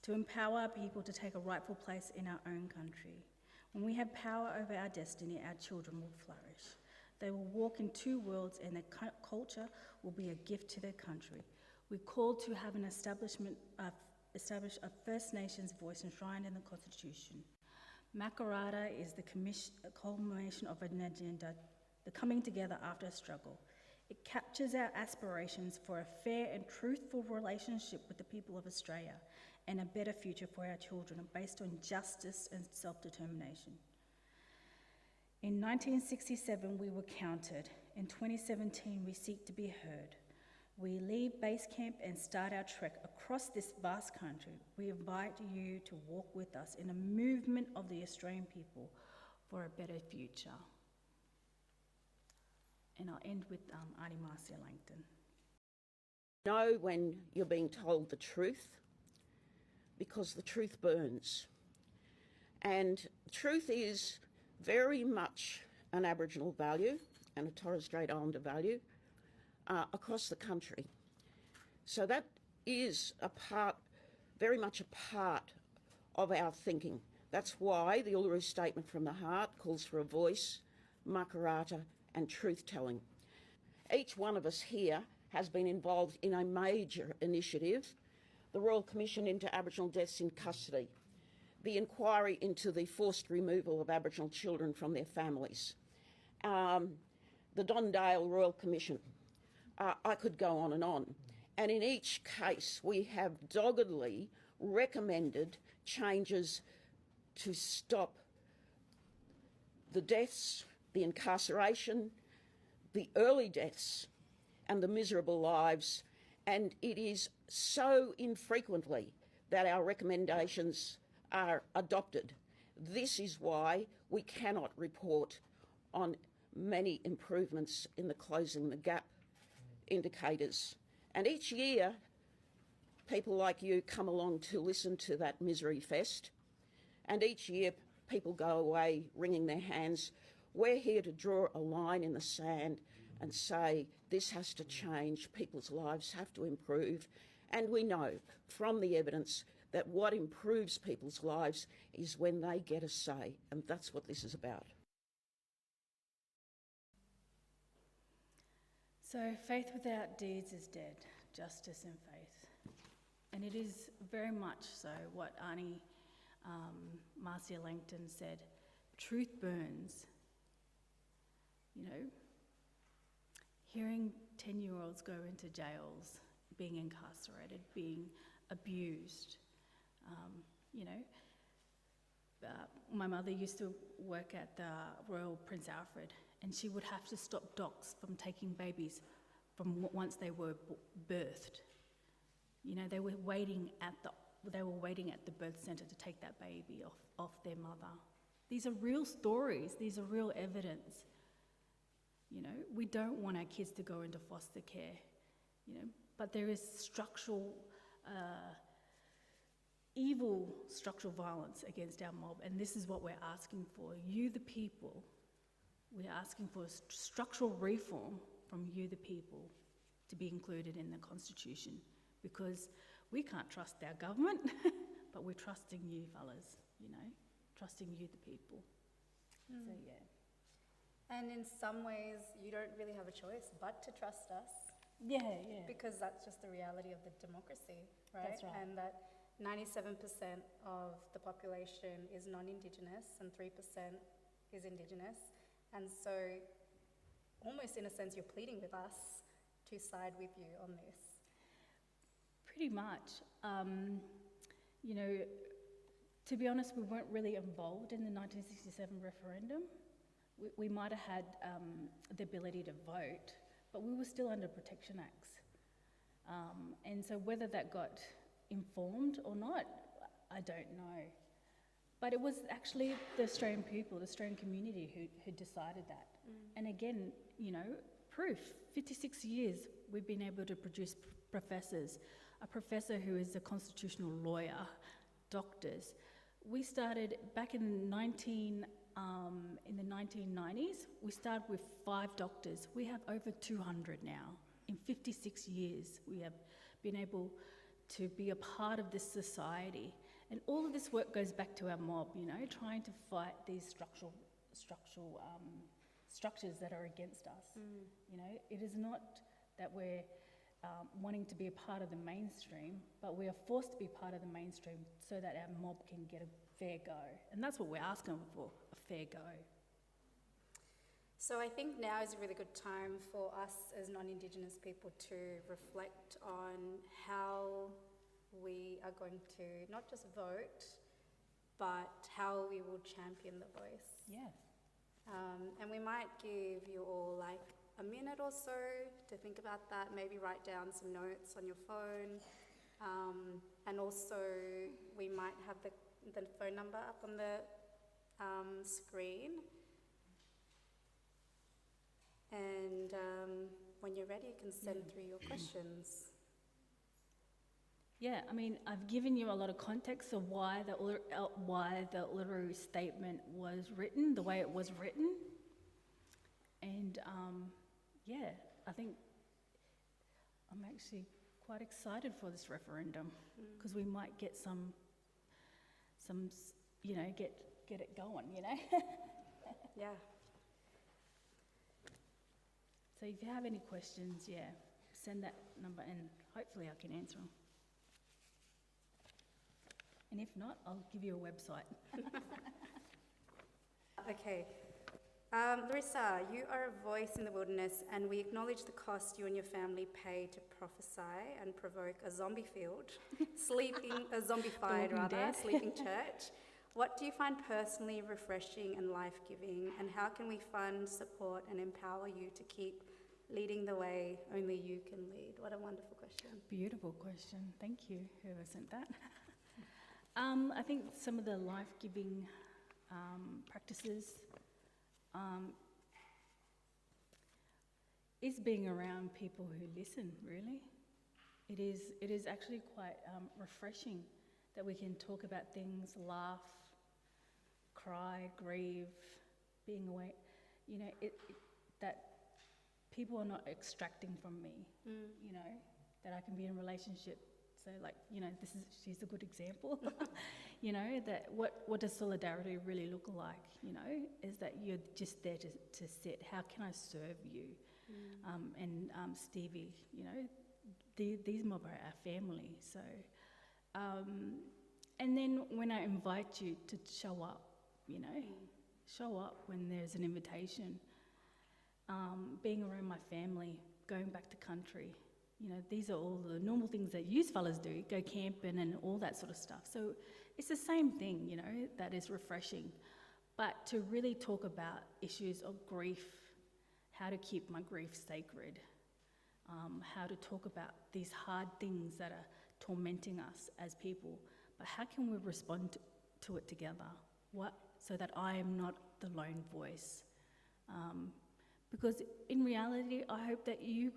to empower our people to take a rightful place in our own country. When we have power over our destiny, our children will flourish. They will walk in two worlds and their culture will be a gift to their country. We call to have an establish a First Nations voice enshrined in the Constitution. Makarrata is the culmination of an agenda, the coming together after a struggle. It captures our aspirations for a fair and truthful relationship with the people of Australia and a better future for our children based on justice and self-determination. In 1967, we were counted. In 2017, we seek to be heard. We leave base camp and start our trek across this vast country. We invite you to walk with us in a movement of the Australian people for a better future. And I'll end with Auntie Marcia Langton. Know when you're being told the truth, because the truth burns. And truth is very much an Aboriginal value and a Torres Strait Islander value across the country. So that is a part, very much a part of our thinking. That's why the Uluru Statement from the Heart calls for a voice, Makarrata and truth-telling. Each one of us here has been involved in a major initiative, the Royal Commission into Aboriginal Deaths in Custody, the inquiry into the forced removal of Aboriginal children from their families, the Dondale Royal Commission. I could go on. And in each case, we have doggedly recommended changes to stop the deaths, the incarceration, the early deaths, and the miserable lives. And it is so infrequently that our recommendations are adopted. This is why we cannot report on many improvements in the closing the gap indicators. And each year, people like you come along to listen to that misery fest. And each year, people go away wringing their hands. We're here to draw a line in the sand and say this has to change, people's lives have to improve. And we know from the evidence that what improves people's lives is when they get a say, and that's what this is about. So faith without deeds is dead, justice and faith. And it is very much so what Auntie Marcia Langton said, truth burns. You know, hearing 10-year-olds go into jails, being incarcerated, being abused, my mother used to work at the Royal Prince Alfred, and she would have to stop docs from taking babies from once they were birthed. You know, they were waiting at the birth centre to take that baby off their mother. These are real stories. These are real evidence. You know, we don't want our kids to go into foster care. You know, but there is structural, evil structural violence against our mob, and this is what we're asking for. You, the people, we're asking for structural reform from you, the people, to be included in the Constitution, because we can't trust our government, but we're trusting you, fellas, you know, trusting you, the people. So, yeah. And in some ways, you don't really have a choice but to trust us. Yeah. Because that's just the reality of the democracy, right? That's right. And that 97% of the population is non-Indigenous and 3% is Indigenous. And so, almost in a sense, you're pleading with us to side with you on this. Pretty much. You know, to be honest, we weren't really involved in the 1967 referendum. We might have had the ability to vote, but we were still under Protection Acts. And so whether that got informed or not, I don't know. But it was actually the Australian people, the Australian community who decided that. And again, you know, proof, 56 years we've been able to produce professors, a professor who is a constitutional lawyer, doctors. We started back in the 1990s, we started with 5 doctors. We have over 200 now. In 56 years, we have been able to be a part of this society. And all of this work goes back to our mob, you know, trying to fight these structures that are against us. You know, it is not that we're wanting to be a part of the mainstream, but we are forced to be part of the mainstream so that our mob can get a fair go. And that's what we're asking for, a fair go. So I think now is a really good time for us as non-Indigenous people to reflect on how we are going to not just vote, but how we will champion the voice. Yeah. And we might give you all like a minute or so to think about that, maybe write down some notes on your phone. And also we might have the phone number up on the screen. And when you're ready, you can send through your questions. Yeah, I mean, I've given you a lot of context of why the Uluru statement was written, the way it was written. And yeah, I think I'm actually quite excited for this referendum because we might get some, you know, get it going, you know? Yeah. So if you have any questions, yeah, send that number and hopefully I can answer them. And if not, I'll give you a website. Okay. Larissa, you are a voice in the wilderness, and we acknowledge the cost you and your family pay to prophesy and provoke a zombie field, zombified sleeping church. What do you find personally refreshing and life-giving, and how can we fund, support, and empower you to keep leading the way only you can lead? What a wonderful question. Beautiful question. Thank you, whoever sent that. I think some of the life-giving practices is being around people who listen, really. It is actually quite refreshing that we can talk about things, laugh, cry, grieve, being away. You know, that people are not extracting from me, you know, that I can be in a relationship. So like, you know, she's a good example, you know, that what does solidarity really look like, you know, is that you're just there to sit, how can I serve you? And Stevie, you know, these mob are our family, so, and then when I invite you to show up, you know, show up when there's an invitation, being around my family, going back to country, you know, these are all the normal things that you fellas do, go camping and all that sort of stuff. So it's the same thing, you know, that is refreshing. But to really talk about issues of grief, how to keep my grief sacred, how to talk about these hard things that are tormenting us as people, but how can we respond to it together? So that I am not the lone voice. Because in reality, I hope that you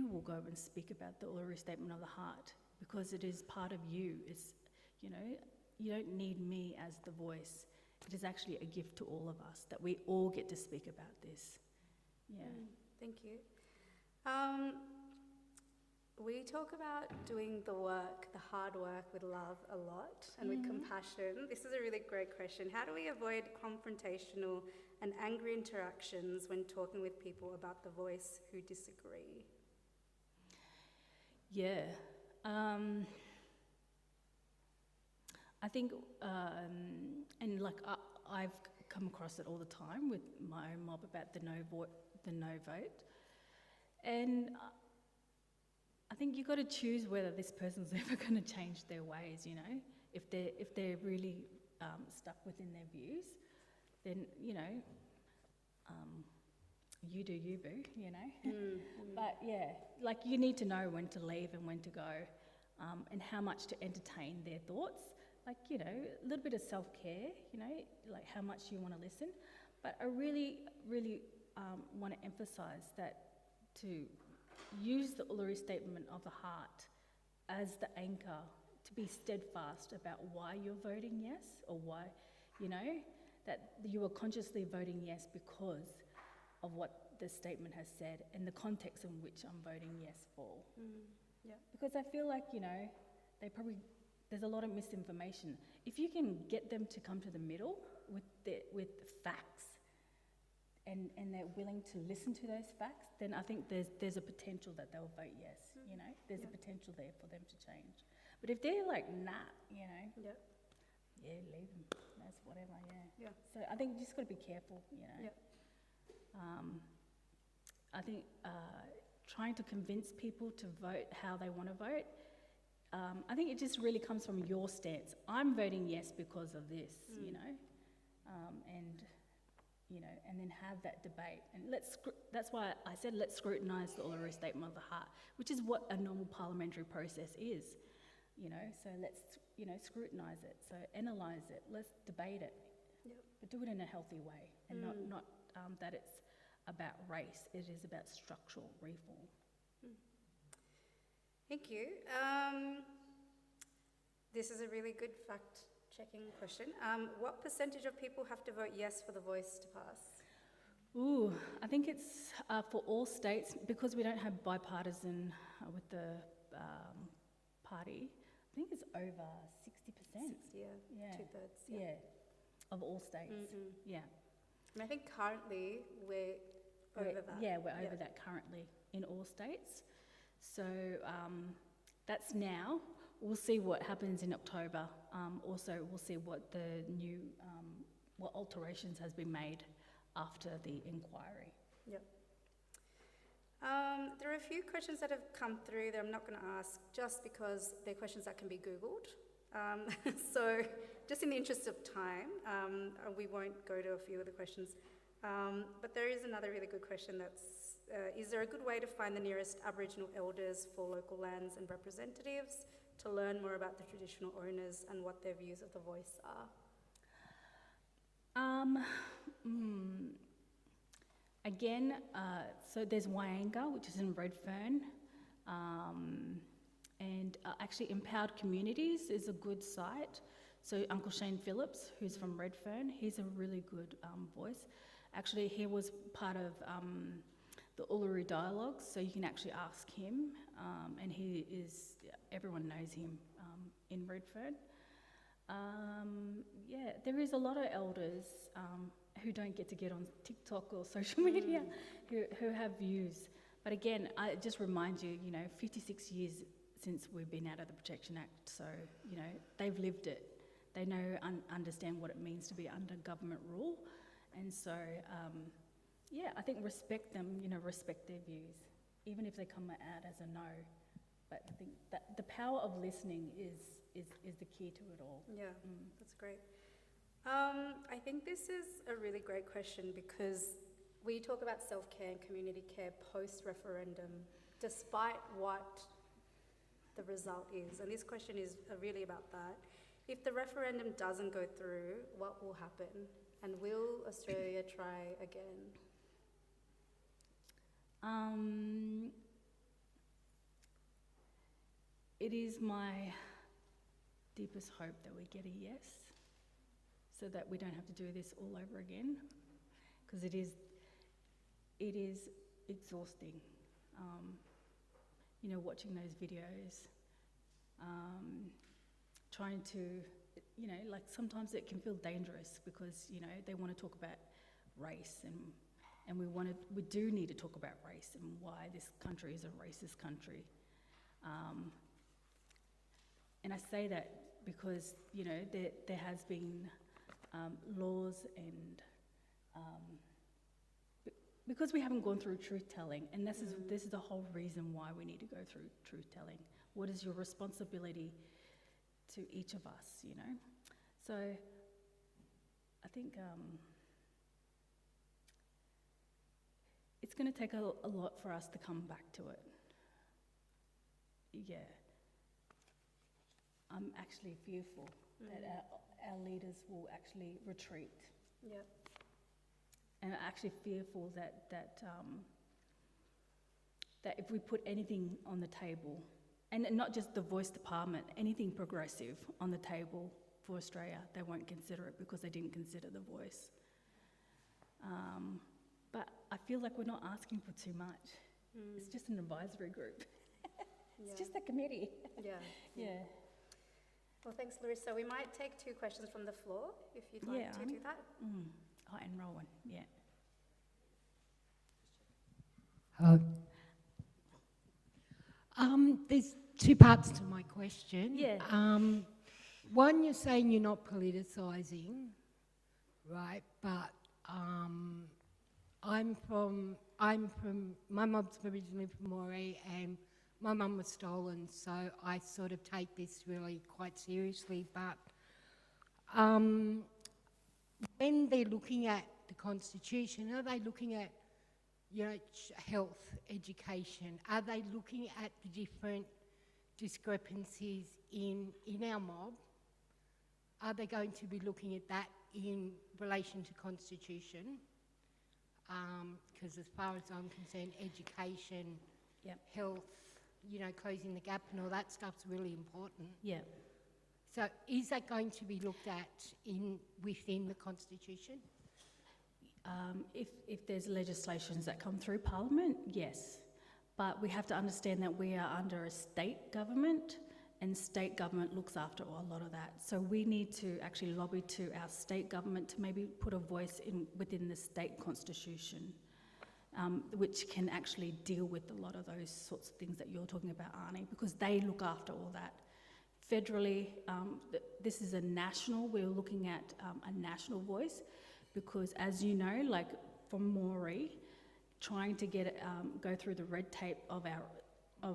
will go and speak about the Uluru Statement of the Heart, because it is part of you. It's, you know, you don't need me as the voice. It is actually a gift to all of us that we all get to speak about this. Yeah. Thank you. We talk about doing the work, the hard work with love a lot and with compassion. This is a really great question. How do we avoid confrontational and angry interactions when talking with people about the voice who disagree? Yeah. I think, and like I've come across it all the time with my own mob about the no vote. And I think you've got to choose whether this person's ever going to change their ways, you know. If they're really stuck within their views, then, you know, you do you, boo, you know. But yeah, like you need to know when to leave and when to go, and how much to entertain their thoughts like, you know, a little bit of self-care, you know, like how much you want to listen. But I really, really want to emphasise that to use the Uluru Statement of the Heart as the anchor, to be steadfast about why you're voting yes, or why, you know, that you are consciously voting yes because of what the statement has said and the context in which I'm voting yes for. Yeah. Because I feel like, you know, there's a lot of misinformation. If you can get them to come to the middle with facts, and they're willing to listen to those facts, then I think there's a potential that they'll vote yes, you know? There's a potential there for them to change. But if they're like, nah, you know, yeah, leave them, that's whatever, yeah. So I think you just got to be careful, you know? I think trying to convince people to vote how they want to vote, I think it just really comes from your stance. I'm voting yes because of this, you know? You know, and then have that debate. And that's why I said let's scrutinise the Uluru Statement of the Heart, which is what a normal parliamentary process is, you know. So let's, you know, scrutinise it, so analyse it, let's debate it, but do it in a healthy way, and not that it's about race, it is about structural reform. Thank you. This is a really good fact-checking question. What percentage of people have to vote yes for the voice to pass? Ooh, I think it's for all states, because we don't have bipartisan with the party, I think it's over 60%. Yeah, two-thirds. Yeah, of all states, yeah. And I think currently we're over that. Yeah, we're over that currently in all states. So that's now. We'll see what happens in October. Also, we'll see what the new, what alterations has been made after the inquiry. Yep. There are a few questions that have come through that I'm not going to ask just because they're questions that can be Googled. So just in the interest of time, we won't go to a few of the questions. But there is another really good question that's, is there a good way to find the nearest Aboriginal elders for local lands and representatives to learn more about the traditional owners and what their views of the voice are? Again, so there's Wyanga, which is in Redfern, and actually Empowered Communities is a good site. So Uncle Shane Phillips, who's from Redfern, he's a really good voice. Actually, he was part of the Uluru Dialogues, so you can actually ask him, and he is, everyone knows him in Redfern. Yeah, there is a lot of elders who don't get to get on TikTok or social media who have views. But again, I just remind you, you know, 56 years since we've been out of the Protection Act, so, you know, they've lived it. They know, understand what it means to be under government rule. And so, yeah, I think respect them, you know, respect their views, even if they come out as a no. But I think that the power of listening is the key to it all. Yeah, that's great. I think this is a really great question because we talk about self-care and community care post-referendum, despite what the result is. And this question is really about that. If the referendum doesn't go through, what will happen? And will Australia try again? It is my deepest hope that we get a yes, so that we don't have to do this all over again, because it is exhausting. You know, watching those videos, trying to, you know, like sometimes it can feel dangerous because, you know, they want to talk about race and we do need to talk about race and why this country is a racist country. And I say that because, you know, there has been laws and because we haven't gone through truth-telling, and this is the whole reason why we need to go through truth-telling. What is your responsibility to each of us, you know? So I think it's going to take a lot for us to come back to it. Yeah. I'm actually fearful, that our leaders will actually retreat. Yep. And I'm actually fearful that if we put anything on the table, and not just the Voice Department, anything progressive on the table for Australia, they won't consider it because they didn't consider the voice. But I feel like we're not asking for too much. It's just an advisory group. It's just a committee. Yeah. Well, thanks, Larissa. We might take 2 questions from the floor, if you'd like to do that. And Rowan, There's 2 parts to my question. Yeah. One, you're saying you're not politicising, right? But my mum's originally from Moree, and my mum was stolen, so I sort of take this really quite seriously. But when they're looking at the Constitution, are they looking at, health, education? Are they looking at the different discrepancies in our mob? Are they going to be looking at that in relation to Constitution? Because as far as I'm concerned, education, health, closing the gap and all that stuff's really important. Yeah. So is that going to be looked at within the Constitution? If there's legislations that come through Parliament, yes. But we have to understand that we are under a state government, and state government looks after a lot of that. So we need to actually lobby to our state government to maybe put a voice within the state constitution, which can actually deal with a lot of those sorts of things that you're talking about, Arnie, because they look after all that. Federally, this is a national, we're looking at a national voice, because as you know, like from Moree, trying to get it, go through the red tape of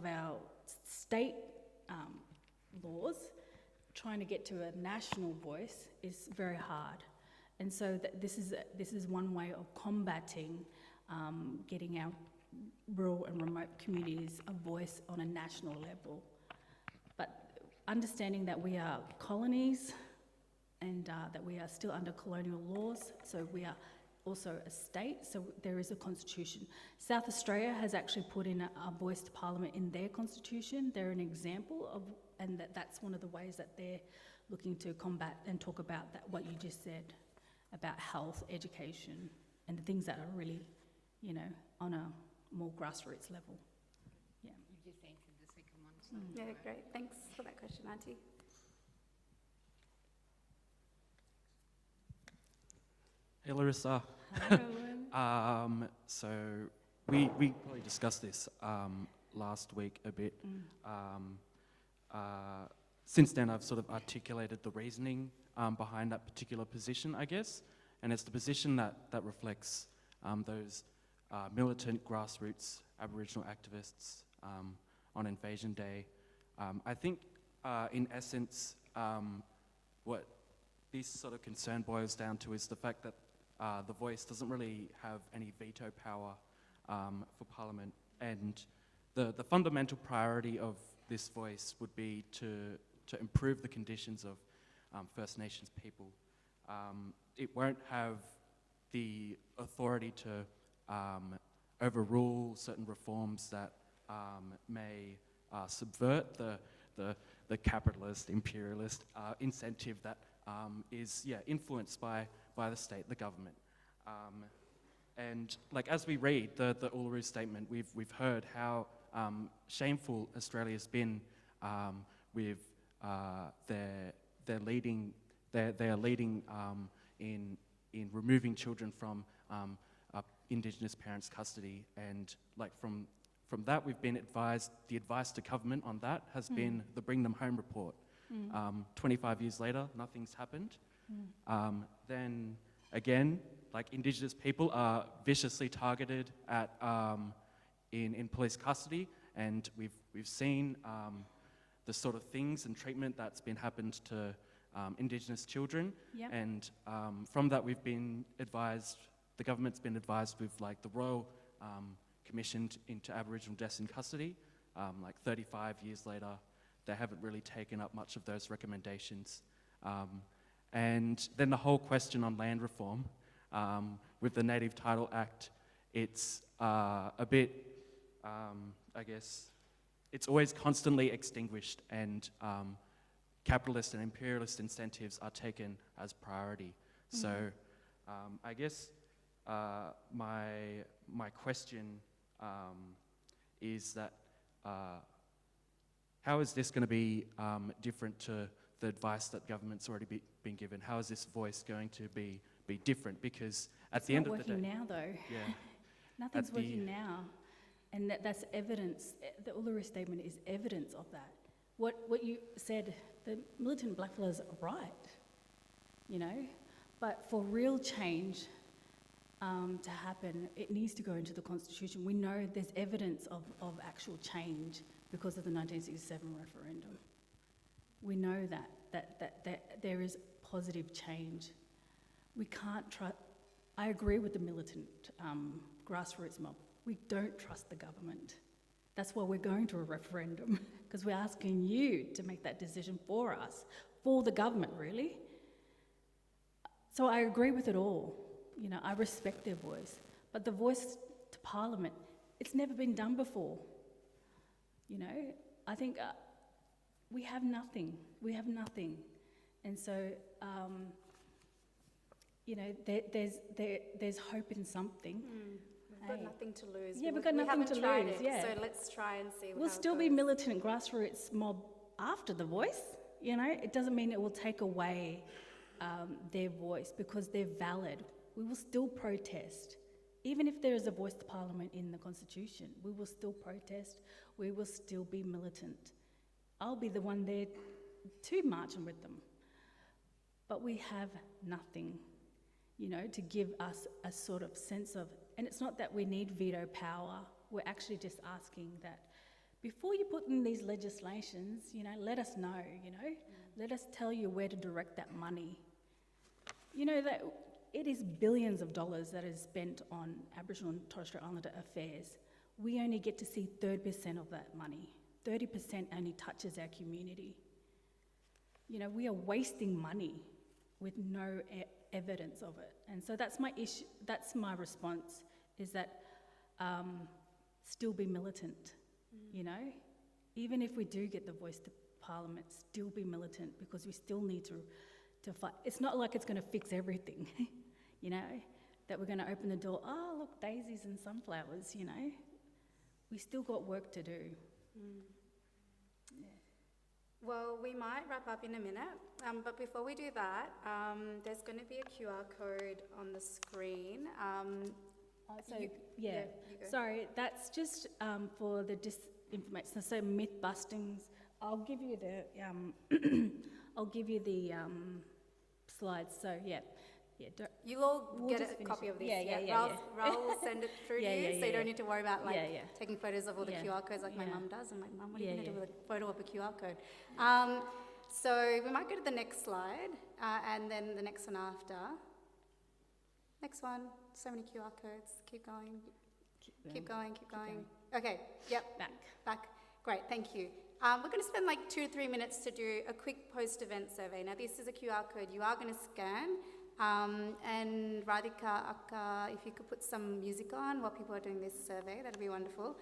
our state laws, trying to get to a national voice is very hard. And so this is one way of combating getting our rural and remote communities a voice on a national level. But understanding that we are colonies and that we are still under colonial laws, so we are also a state, so there is a constitution. South Australia has actually put in a voice to Parliament in their constitution. They're an example of, and that's one of the ways that they're looking to combat and talk about that, what you just said about health, education, and the things that are really, on a more grassroots level. Yeah. You just answered the second one. So Yeah, great. Thanks for that question, Auntie. Hey, Larissa. Hi, Rowan. So we probably discussed this last week a bit. Since then, I've sort of articulated the reasoning behind that particular position, I guess, and it's the position that reflects those militant grassroots Aboriginal activists on Invasion Day. I think, in essence, what this sort of concern boils down to is the fact that the voice doesn't really have any veto power for Parliament, and the fundamental priority of this voice would be to improve the conditions of First Nations people. It won't have the authority to overrule certain reforms that may subvert the capitalist, imperialist incentive that is influenced by the state, the government. And like as we read the Uluru Statement, we've heard how shameful Australia's been with their leading in removing children from Indigenous parents' custody, and like from that we've been advised. The advice to government on that has been the Bring Them Home report. 25 years later, nothing's happened. Then again, like Indigenous people are viciously targeted at in police custody, and we've seen the sort of things and treatment that's been happened to Indigenous children. Yep. And from that we've been advised, the government's been advised with like the Royal Commission into Aboriginal Deaths in Custody. Like 35 years later, they haven't really taken up much of those recommendations. And then the whole question on land reform, with the Native Title Act, it's a bit, I guess, it's always constantly extinguished, and capitalist and imperialist incentives are taken as priority. Mm-hmm. So I guess my question is that how is this going to be different to the advice that government's already been given? How is this voice going to be different? Because at the end of the day... It's not working now, though. Yeah. Nothing's working now. And that's evidence. The Uluru statement is evidence of that. What you said, the militant blackfellas are right, you know? But for real change to happen, it needs to go into the Constitution. We know there's evidence of actual change because of the 1967 referendum. We know that there is positive change. We can't trust... I agree with the militant grassroots mob. We don't trust the government. That's why we're going to a referendum, because we're asking you to make that decision for us, for the government, really. So I agree with it all. You know, I respect their voice. But the voice to Parliament, it's never been done before. You know, I think we have nothing. We have nothing. And so, you know, there's hope in something. We've got nothing to lose. Yeah, we've got nothing to lose. Yeah. So let's try and see. We'll still be militant grassroots mob after the voice. You know, it doesn't mean it will take away their voice, because they're valid. We will still protest. Even if there is a voice to Parliament in the Constitution, we will still protest. We will still be militant. I'll be the one there too, marching with them. But we have nothing, you know, to give us a sort of sense of... And it's not that we need veto power. We're actually just asking that before you put in these legislations, you know, let us know, you know. Let us tell you where to direct that money. You know, that it is billions of dollars that is spent on Aboriginal and Torres Strait Islander affairs. We only get to see 30% of that money. 30% only touches our community. You know, we are wasting money with no evidence of it. And so that's my issue, that's my response, is that still be militant, you know? Even if we do get the voice to Parliament, still be militant, because we still need to fight. It's not like it's going to fix everything, you know? That we're going to open the door, oh, look, daisies and sunflowers, you know? We still got work to do. Well, we might wrap up in a minute, but before we do that, there's going to be a QR code on the screen. Sorry, that's just for the disinformation, so myth bustings. I'll give you the slides. So you'll all get a copy of this. Raul will send it through to you, so you don't need to worry about taking photos of all the QR codes like my mum does. I'm like, Mum, what are you going to do with a photo of a QR code? So we might go to the next slide, and then the next one after. Next one. So many QR codes. Keep going. Keep going. Okay. Yep. Back. Great. Thank you. We're going to spend like 2 to 3 minutes to do a quick post-event survey. Now, this is a QR code you are going to scan. And Radhika, Akka, if you could put some music on while people are doing this survey, that'd be wonderful.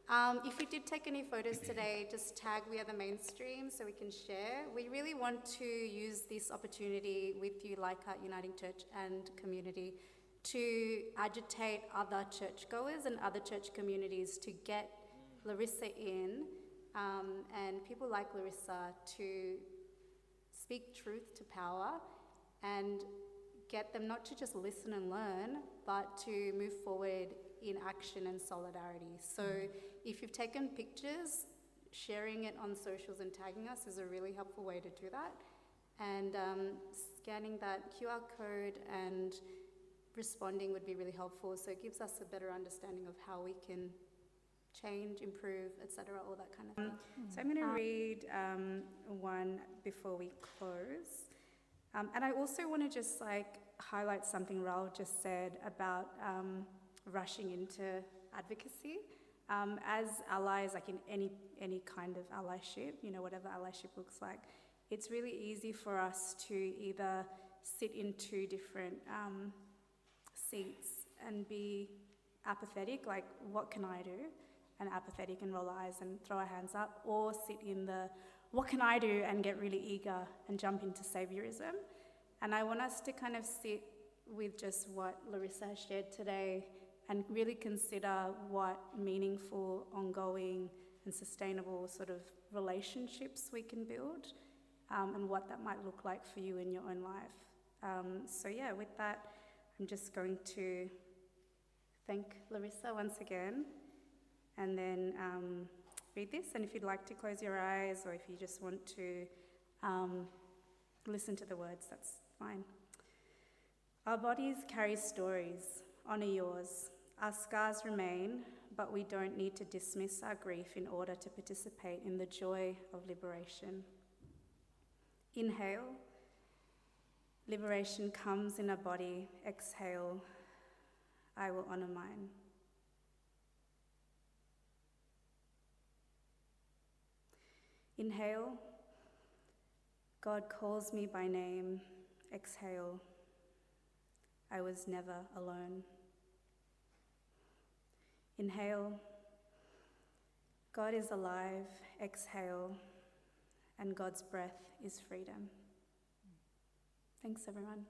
If you did take any photos today, just tag We Are the Mainstream so we can share. We really want to use this opportunity with you, Leichhardt Uniting Church and community, to agitate other churchgoers and other church communities to get Larissa in, and people like Larissa to speak truth to power and get them not to just listen and learn, but to move forward in action and solidarity. So if you've taken pictures, sharing it on socials and tagging us is a really helpful way to do that. And scanning that QR code and responding would be really helpful. So it gives us a better understanding of how we can change, improve, etc., all that kind of thing. So I'm going to read one before we close. And I also want to just highlight something Raul just said about rushing into advocacy. As allies, like in any kind of allyship, you know, whatever allyship looks like, it's really easy for us to either sit in two different seats and be apathetic, like, what can I do? And apathetic and roll eyes and throw our hands up, or sit in the, what can I do? And get really eager and jump into saviorism. And I want us to kind of sit with just what Larissa has shared today and really consider what meaningful, ongoing and sustainable sort of relationships we can build, and what that might look like for you in your own life. So yeah, with that, I'm just going to thank Larissa once again, and then read this. And if you'd like to close your eyes, or if you just want to listen to the words, that's fine. Our bodies carry stories. Honour yours. Our scars remain, but we don't need to dismiss our grief in order to participate in the joy of liberation. Inhale. Liberation comes in a body. Exhale. I will honour mine. Inhale. God calls me by name. Exhale. I was never alone. Inhale. God is alive. Exhale. And God's breath is freedom. Thanks, everyone.